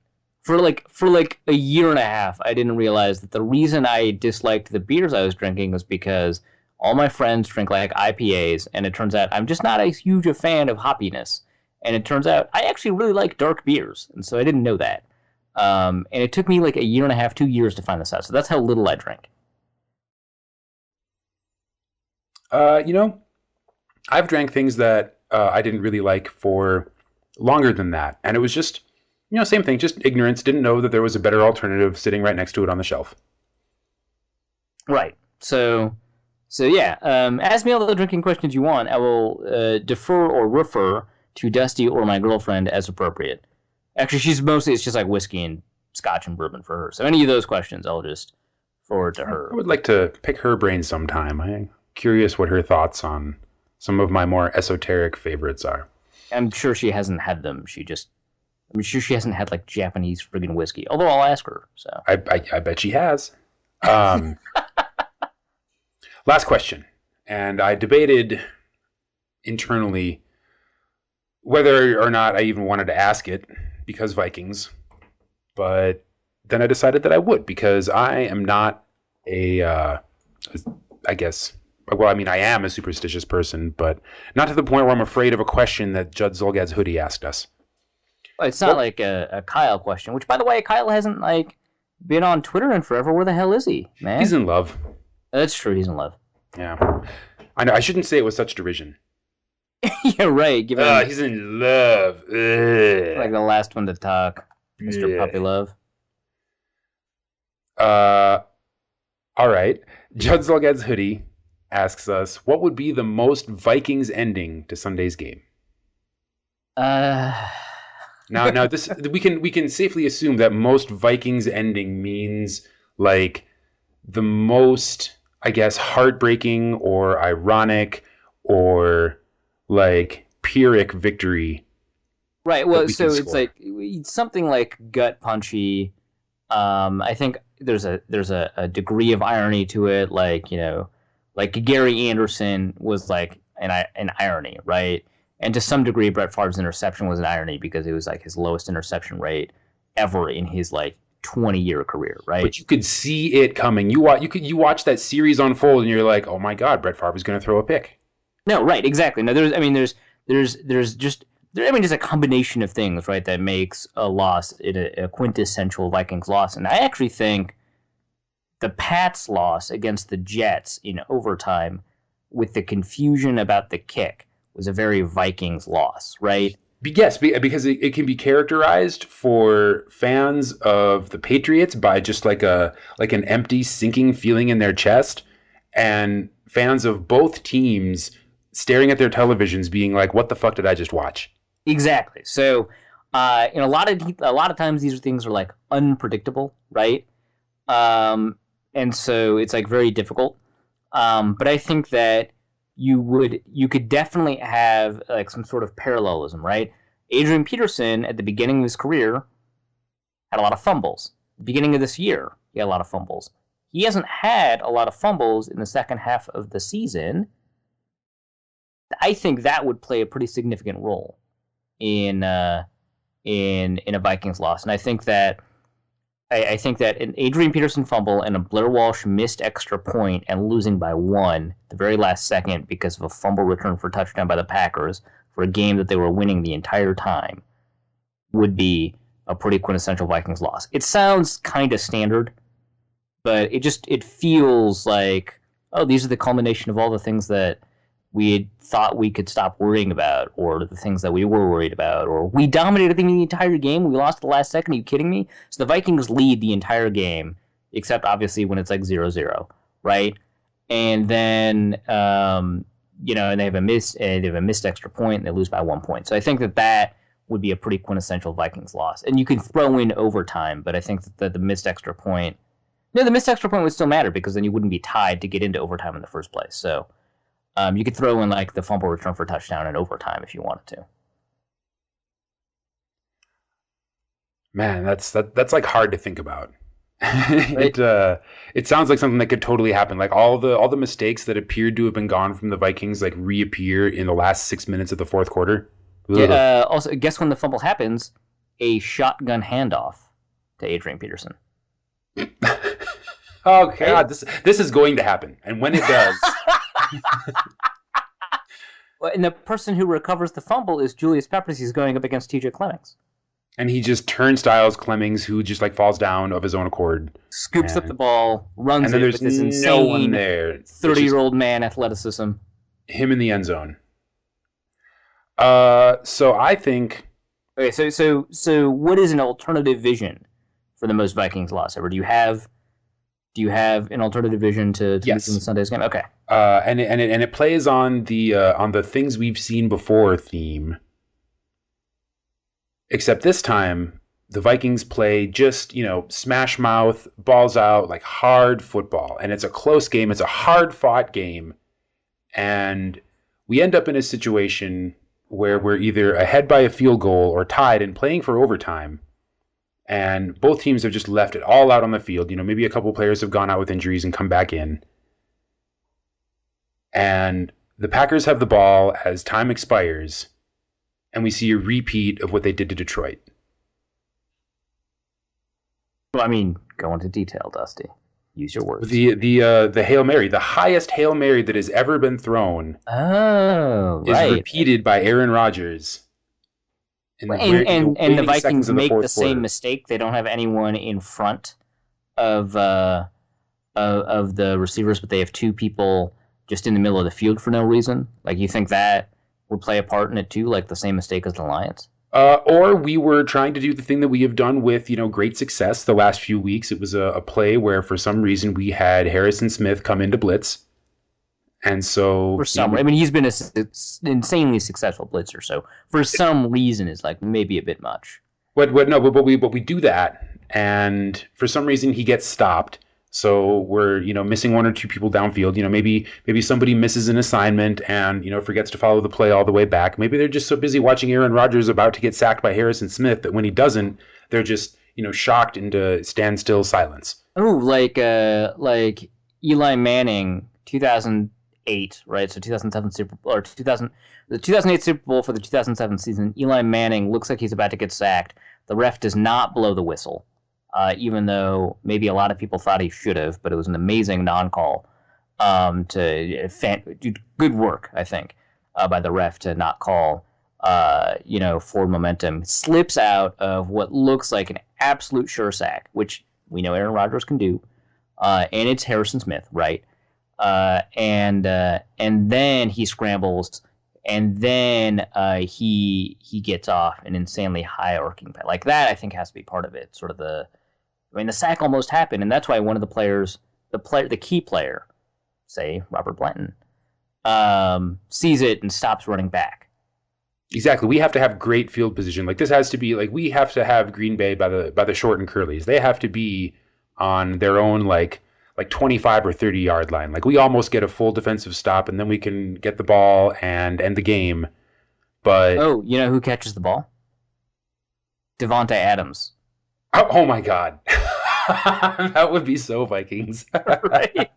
for like a year and a half I didn't realize that the reason I disliked the beers I was drinking was because all my friends drink like IPAs, and it turns out I'm just not a huge a fan of hoppiness. And it turns out I actually really like dark beers, and so I didn't know that. And it took me like a year and a half, 2 years to find this out. So that's how little I drink. I've drank things that I didn't really like for longer than that. And it was just, same thing, just ignorance. Didn't know that there was a better alternative sitting right next to it on the shelf. Right. So yeah, ask me all the drinking questions you want. I will defer or refer to Dusty or my girlfriend as appropriate. Actually, it's just like whiskey and scotch and bourbon for her. So any of those questions, I'll just forward to her. I would like to pick her brain sometime. I'm curious what her thoughts on some of my more esoteric favorites are. I'm sure she hasn't had them. I'm sure she hasn't had like Japanese friggin' whiskey. Although I'll ask her. So I bet she has. Last question, and I debated internally whether or not I even wanted to ask it because Vikings, but then I decided that I would, because I am not I am a superstitious person, but not to the point where I'm afraid of a question that Judd Zolgad's hoodie asked us. Well, it's not like a Kyle question, which, by the way, Kyle hasn't like been on Twitter in forever. Where the hell is he, man? He's in love. That's true. He's in love. Yeah, I know. I shouldn't say it with such derision. Yeah, right. He's in love. Ugh. Like the last one to talk, Mr. Yeah. Puppy Love. All right. Judd Zolgad's hoodie asks us, what would be the most Vikings ending to Sunday's game? Now this we can safely assume that most Vikings ending means like the most, I guess, heartbreaking or ironic or like Pyrrhic victory. Right. Well, so it's like something like gut punchy. I think there's a degree of irony to it, like like Gary Anderson was like an irony, right? And to some degree, Brett Favre's interception was an irony because it was like his lowest interception rate ever in his like 20-year career, right? But you could see it coming. You watch that series unfold, and you're like, oh my God, Brett Favre is going to throw a pick. No, right, exactly. No, there's just a combination of things, right, that makes a loss a quintessential Vikings loss. And I actually think the Pats loss against the Jets in overtime with the confusion about the kick was a very Vikings loss, right? Yes, because it can be characterized for fans of the Patriots by just like an empty, sinking feeling in their chest, and fans of both teams staring at their televisions being like, what the fuck did I just watch? Exactly. So a lot of times these things are like unpredictable, right? And so it's like very difficult. But I think that you could definitely have like some sort of parallelism, right? Adrian Peterson at the beginning of his career had a lot of fumbles. Beginning of this year, he had a lot of fumbles. He hasn't had a lot of fumbles in the second half of the season. I think that would play a pretty significant role in a Vikings loss, and I think that an Adrian Peterson fumble and a Blair Walsh missed extra point and losing by 1 the very last second because of a fumble return for touchdown by the Packers for a game that they were winning the entire time would be a pretty quintessential Vikings loss. It sounds kind of standard, but it feels like, oh, these are the culmination of all the things that we had thought we could stop worrying about, or the things that we were worried about, or we dominated the entire game, we lost the last second, are you kidding me? So the Vikings lead the entire game, except obviously when it's like 0-0, right? And then, and they have a missed extra point, and they lose by 1 point. So I think that would be a pretty quintessential Vikings loss. And you can throw in overtime, but I think that the missed extra point, the missed extra point would still matter, because then you wouldn't be tied to get into overtime in the first place. So you could throw in like the fumble return for touchdown in overtime if you wanted to. Man, that's like hard to think about. It sounds like something that could totally happen. Like all the mistakes that appeared to have been gone from the Vikings like reappear in the last 6 minutes of the fourth quarter. Yeah, also, guess when the fumble happens? A shotgun handoff to Adrian Peterson. Oh God, this is going to happen, and when it does. And the person who recovers the fumble is Julius Peppers. He's going up against TJ Clemmings. And he just turnstiles Clemmings, who just like falls down of his own accord. Scoops up the ball, runs and then it with this insane no one there. 30-year-old man athleticism. Him in the end zone. So I think... Okay, so what is an alternative vision for the most Vikings loss ever? Do you have an alternative vision to yes. losing Sunday's game? Okay. And it plays on the things we've seen before theme. Except this time, the Vikings play just, smash mouth, balls out, like hard football. And it's a close game. It's a hard-fought game. And we end up in a situation where we're either ahead by a field goal or tied and playing for overtime. And both teams have just left it all out on the field. Maybe a couple players have gone out with injuries and come back in. And the Packers have the ball as time expires. And we see a repeat of what they did to Detroit. Well, I mean, go into detail, Dusty. Use your words. The Hail Mary, the highest Hail Mary that has ever been thrown, is repeated by Aaron Rodgers. And the Vikings make the same mistake. They don't have anyone in front of the receivers, but they have two people just in the middle of the field for no reason. Like, you think that would play a part in it too, like the same mistake as the Lions? Or we were trying to do the thing that we have done with, great success the last few weeks. It was a play where, for some reason, we had Harrison Smith come into blitz. And so... he's been an insanely successful blitzer, so for some reason it's like maybe a bit much. But we do that, and for some reason he gets stopped. So we're, missing one or two people downfield. Maybe somebody misses an assignment and, forgets to follow the play all the way back. Maybe they're just so busy watching Aaron Rodgers about to get sacked by Harrison Smith that when he doesn't, they're just, shocked into standstill silence. Oh, like Eli Manning, 2008, right? So 2007 the 2008 Super Bowl for the 2007 season. Eli Manning looks like he's about to get sacked. The ref does not blow the whistle. Even though maybe a lot of people thought he should have, but it was an amazing non-call. Good work, I think, by the ref to not call, forward momentum. Slips out of what looks like an absolute sure sack, which we know Aaron Rodgers can do, and it's Harrison Smith, right? And then he scrambles, and then he gets off an insanely high arcing play. Like that, I think, has to be part of it. Sort of the sack almost happened, and that's why one of the players, the key player, say Robert Blanton, sees it and stops running back. Exactly. We have to have great field position. Like, this has to be like, we have to have Green Bay by the short and curlies. They have to be on their own like like 25 or 30 yard line. Like we almost get a full defensive stop and then we can get the ball and end the game. But Oh, you know who catches the ball? Devontae Adams. oh my God. That would be so Vikings. Right?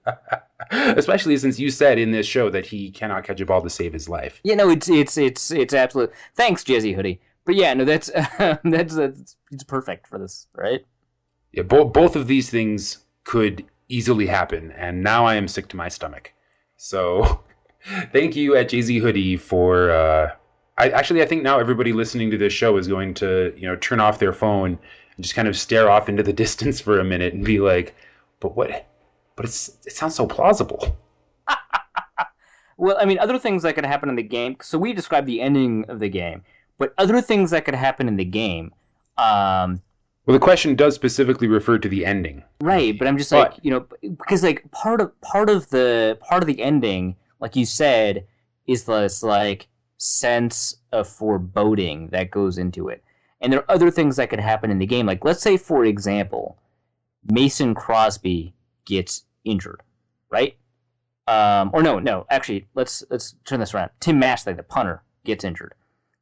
Especially since you said in this show that he cannot catch a ball to save his life. You know, it's absolute. Thanks, Jazzy Hoodie. But yeah, no, that's it's perfect for this, right? Yeah, both of these things could easily happen, and now I am sick to my stomach. So, thank you at JZ Hoodie for. I think now everybody listening to this show is going to turn off their phone and just kind of stare off into the distance for a minute and be like, "But what? But it sounds so plausible." Well, I mean, other things that could happen in the game. So we described the ending of the game, but other things that could happen in the game. Well, the question does specifically refer to the ending, right? But I'm just like, because like part of the ending, like you said, is this like sense of foreboding that goes into it, and there are other things that could happen in the game. Like, let's say, for example, Mason Crosby gets injured, right? Or no. Actually, let's turn this around. Tim Mashley, the punter, gets injured.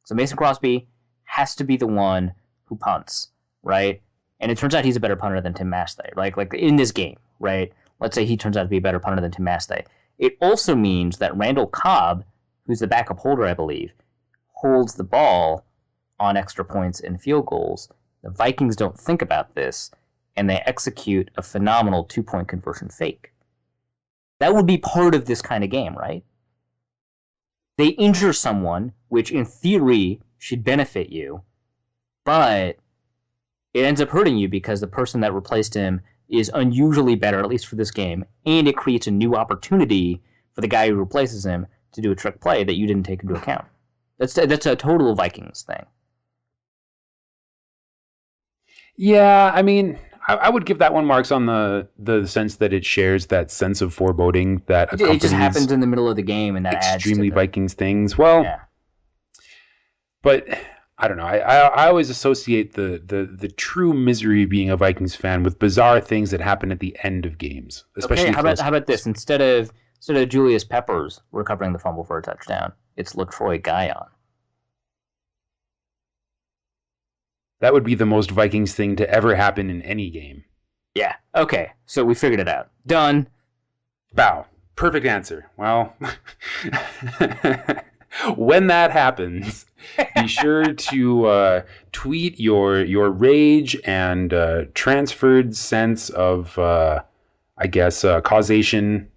So Mason Crosby has to be the one who punts, right? And it turns out he's a better punter than Tim Mashley, like in this game, right? Let's say he turns out to be a better punter than Tim Mashley. It also means that Randall Cobb, who's the backup holder, I believe, holds the ball on extra points and field goals. The Vikings don't think about this, and they execute a phenomenal 2-point conversion fake. That would be part of this kind of game, right? They injure someone, which in theory should benefit you, but it ends up hurting you because the person that replaced him is unusually better, at least for this game, and it creates a new opportunity for the guy who replaces him to do a trick play that you didn't take into account. That's a total Vikings thing. Yeah, I mean, I would give that one marks on the sense that it shares that sense of foreboding that accompanies it just happens in the middle of the game, and that extremely adds to Vikings things. Well, yeah. But I don't know. I always associate the true misery of being a Vikings fan with bizarre things that happen at the end of games. Especially okay, how about this? Instead of Julius Peppers recovering the fumble for a touchdown, it's LaTroy Guion. That would be the most Vikings thing to ever happen in any game. Yeah. Okay. So we figured it out. Done. Bow. Perfect answer. Well, when that happens, be sure to tweet your rage and transferred sense of, causation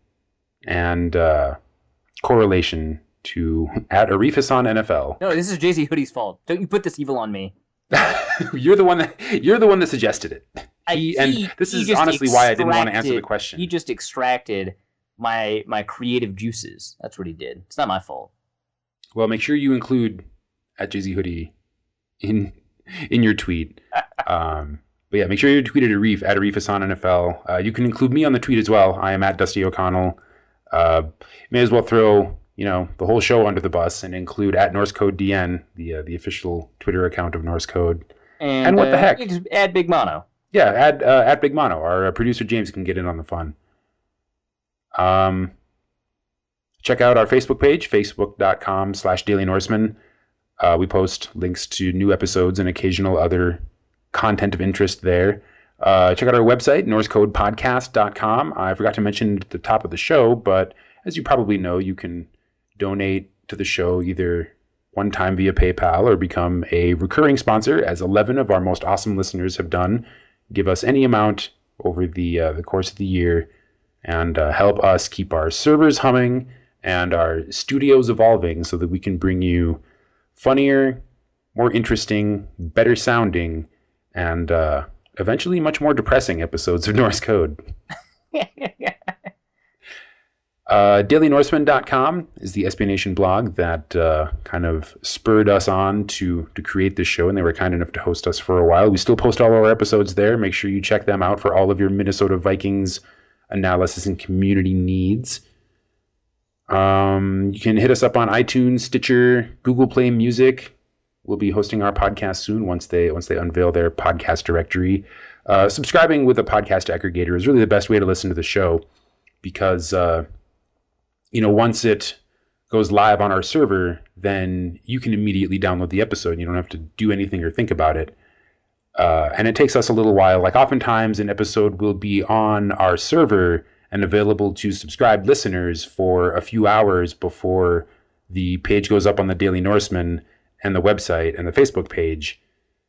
and correlation to at @ArifHassan NFL. No, this is Jay-Z Hoodie's fault. Don't you put this evil on me. You're the one that suggested it. This is honestly why I didn't want to answer the question. He just extracted my creative juices. That's what he did. It's not my fault. Well, make sure you include at Jay-Z Hoodie in your tweet. But yeah, make sure you tweet at Arif at @ArifHassanNFL. You can include me on the tweet as well. I am at Dusty O'Connell. May as well throw the whole show under the bus and include at Norse Code DN, the official Twitter account of Norse Code. And what the heck? You just add Big Mono. Yeah, add Big Mono. Our producer James can get in on the fun. Check out our Facebook page, facebook.com/Daily Norseman. We post links to new episodes and occasional other content of interest there. Check out our website, norsecodepodcast.com. I forgot to mention at the top of the show, but as you probably know, you can donate to the show either one time via PayPal or become a recurring sponsor, as 11 of our most awesome listeners have done. Give us any amount over the course of the year and help us keep our servers humming and our studios evolving so that we can bring you funnier, more interesting, better sounding, and eventually much more depressing episodes of Norse Code. DailyNorseman.com is the SB Nation blog that kind of spurred us on to create this show, and they were kind enough to host us for a while. We still post all our episodes there. Make sure you check them out for all of your Minnesota Vikings analysis and community needs. You can hit us up on iTunes, Stitcher, Google Play Music, will be hosting our podcast soon once they unveil their podcast directory. Subscribing with a podcast aggregator is really the best way to listen to the show because once it goes live on our server, then you can immediately download the episode. You don't have to do anything or think about it. And it takes us a little while. Like oftentimes an episode will be on our server and available to subscribed listeners for a few hours before the page goes up on the Daily Norseman and the website and the Facebook page.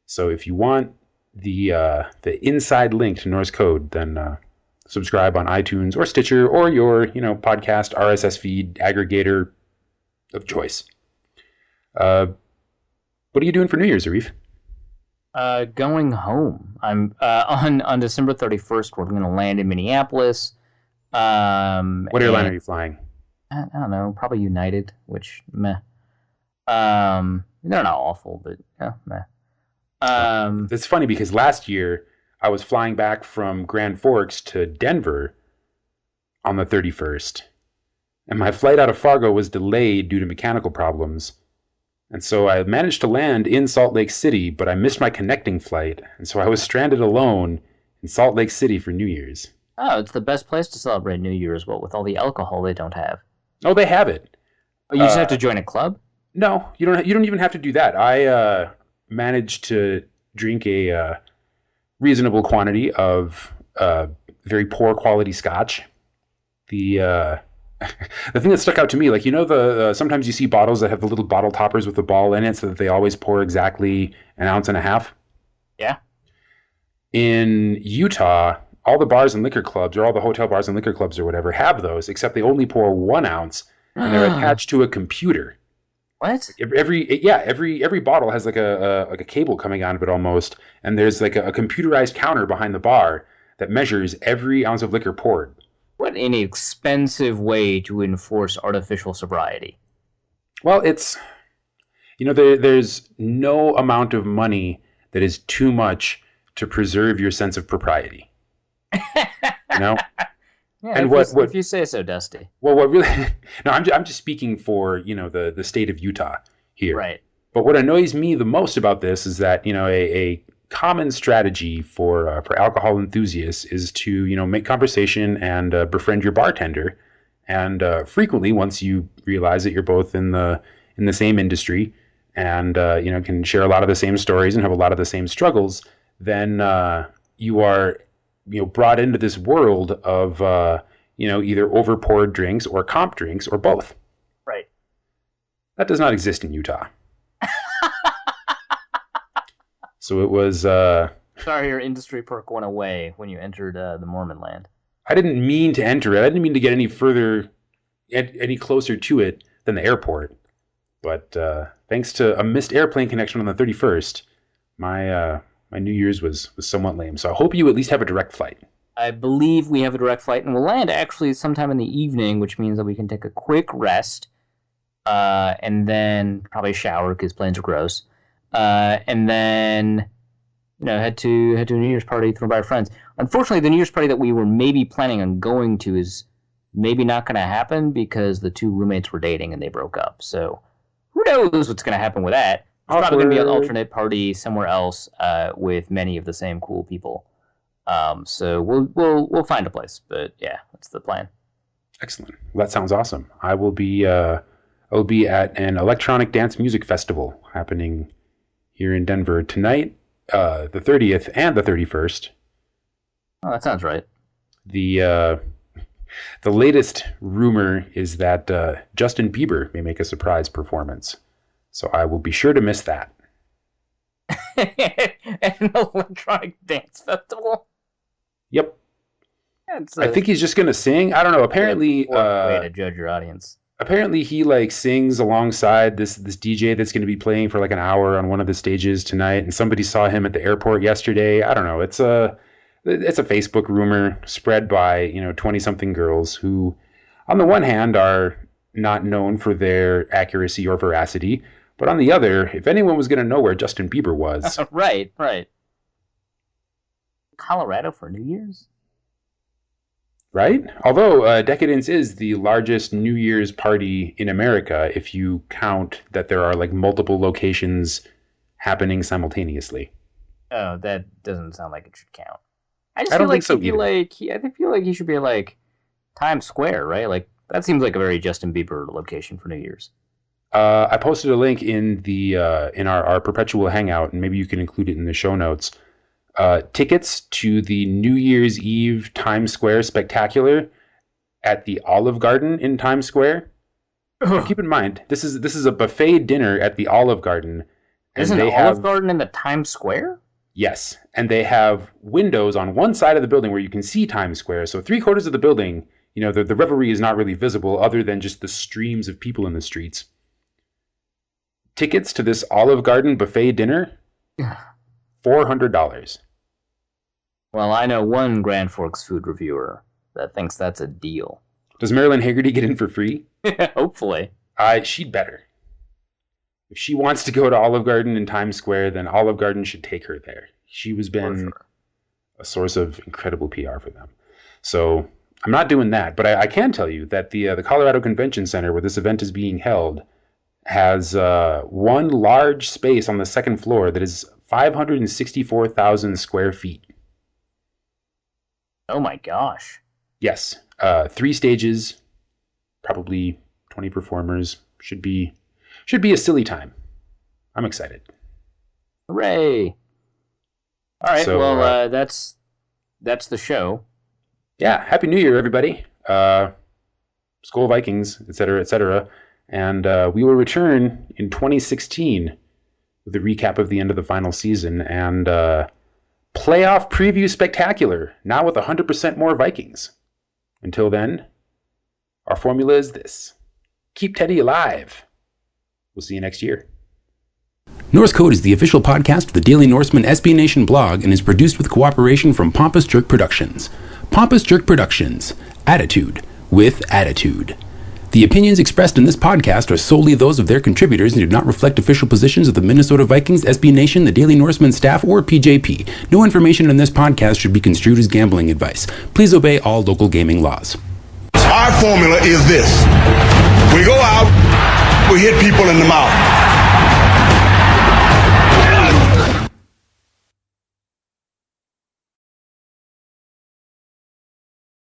So if you want the inside link to Norse Code, then subscribe on iTunes or Stitcher or your podcast RSS feed aggregator of choice. What are you doing for New Year's, Arif? Going home. I'm on December 31st. We're going to land in Minneapolis. What airline are you flying? I don't know. Probably United, which meh. They're not awful, but meh. It's funny because last year I was flying back from Grand Forks to Denver on the 31st, and my flight out of Fargo was delayed due to mechanical problems. And so I managed to land in Salt Lake City, but I missed my connecting flight, and so I was stranded alone in Salt Lake City for New Year's. Oh, it's the best place to celebrate New Year's, but with all the alcohol they don't have. Oh, they have it. Oh, you just have to join a club? No, you don't. You don't even have to do that. I managed to drink a reasonable quantity of very poor quality scotch. The thing that stuck out to me, like sometimes you see bottles that have the little bottle toppers with the ball in it, so that they always pour exactly an ounce and a half. Yeah. In Utah, all the bars and liquor clubs, or all the hotel bars and liquor clubs, or whatever, have those, except they only pour 1 ounce, and they're attached to a computer. What? Every bottle has like a cable coming out of it almost, and there's like a computerized counter behind the bar that measures every ounce of liquor poured. What an expensive way to enforce artificial sobriety. Well, it's there's no amount of money that is too much to preserve your sense of propriety. Yeah, and if you say so, Dusty. Well, what really? No, I'm just speaking for the state of Utah here. Right. But what annoys me the most about this is that a common strategy for alcohol enthusiasts is to make conversation and befriend your bartender, and frequently once you realize that you're both in the same industry and can share a lot of the same stories and have a lot of the same struggles, then you are brought into this world of either over poured drinks or comp drinks or both. Right. That does not exist in Utah. So it was... Sorry, your industry perk went away when you entered the Mormon land. I didn't mean to enter it. I didn't mean to get any closer to it than the airport. But thanks to a missed airplane connection on the 31st, my New Year's was somewhat lame. So I hope you at least have a direct flight. I believe we have a direct flight, and we'll land actually sometime in the evening, which means that we can take a quick rest, and then probably shower because planes are gross. And then, head to a New Year's party thrown by our friends. Unfortunately, the New Year's party that we were maybe planning on going to is maybe not going to happen because the two roommates were dating and they broke up. So who knows what's going to happen with that? It's probably going to be an alternate party somewhere else with many of the same cool people. So we'll find a place. But yeah, that's the plan. Excellent. Well, that sounds awesome. I will be at an electronic dance music festival happening here in Denver tonight, the 30th and the 31st. Oh, that sounds right. The latest rumor is that Justin Bieber may make a surprise performance, so I will be sure to miss that. An electronic dance festival? Yep. I think he's just going to sing. I don't know. Apparently, way to judge your audience. Apparently he sings alongside this DJ that's going to be playing for an hour on one of the stages tonight, and somebody saw him at the airport yesterday. I don't know. It's a Facebook rumor spread by 20-something girls who, on the one hand, are not known for their accuracy or veracity, but on the other, if anyone was going to know where Justin Bieber was, right. Colorado for New Year's. Right? Although Decadence is the largest New Year's party in America, if you count that there are multiple locations happening simultaneously. Oh, that doesn't sound like it should count. I don't think so either. I feel like he should be like Times Square, right? Like that seems like a very Justin Bieber location for New Year's. I posted a link in the in our perpetual hangout, and maybe you can include it in the show notes. Tickets to the New Year's Eve Times Square spectacular at the Olive Garden in Times Square. Now, keep in mind, this is a buffet dinner at the Olive Garden. There's an Olive Garden in the Times Square? Yes, and they have windows on one side of the building where you can see Times Square. So 3/4 of the building, the revelry is not really visible other than just the streams of people in the streets. Tickets to this Olive Garden buffet dinner, $400. Well, I know one Grand Forks food reviewer that thinks that's a deal. Does Marilyn Haggerty get in for free? Hopefully. She'd better. If she wants to go to Olive Garden in Times Square, then Olive Garden should take her there. She has been a source of incredible PR for them. So I'm not doing that, but I can tell you that the Colorado Convention Center, where this event is being held, has one large space on the second floor that is 564,000 square feet. Oh my gosh. Yes. 3 stages, probably 20 performers. Should be a silly time. I'm excited. Hooray! All right, so, well, that's the show. Yeah, Happy New Year, everybody. SKOL Vikings, etc., etc. And we will return in 2016 with a recap of the end of the final season and playoff preview spectacular, now with 100% more Vikings. Until then, our formula is this. Keep Teddy alive. We'll see you next year. Norse Code is the official podcast of the Daily Norseman SB Nation blog and is produced with cooperation from Pompous Jerk Productions. Pompous Jerk Productions. Attitude with attitude. The opinions expressed in this podcast are solely those of their contributors and do not reflect official positions of the Minnesota Vikings, SB Nation, the Daily Norseman staff, or PJP. No information in this podcast should be construed as gambling advice. Please obey all local gaming laws. Our formula is this. We go out, we hit people in the mouth.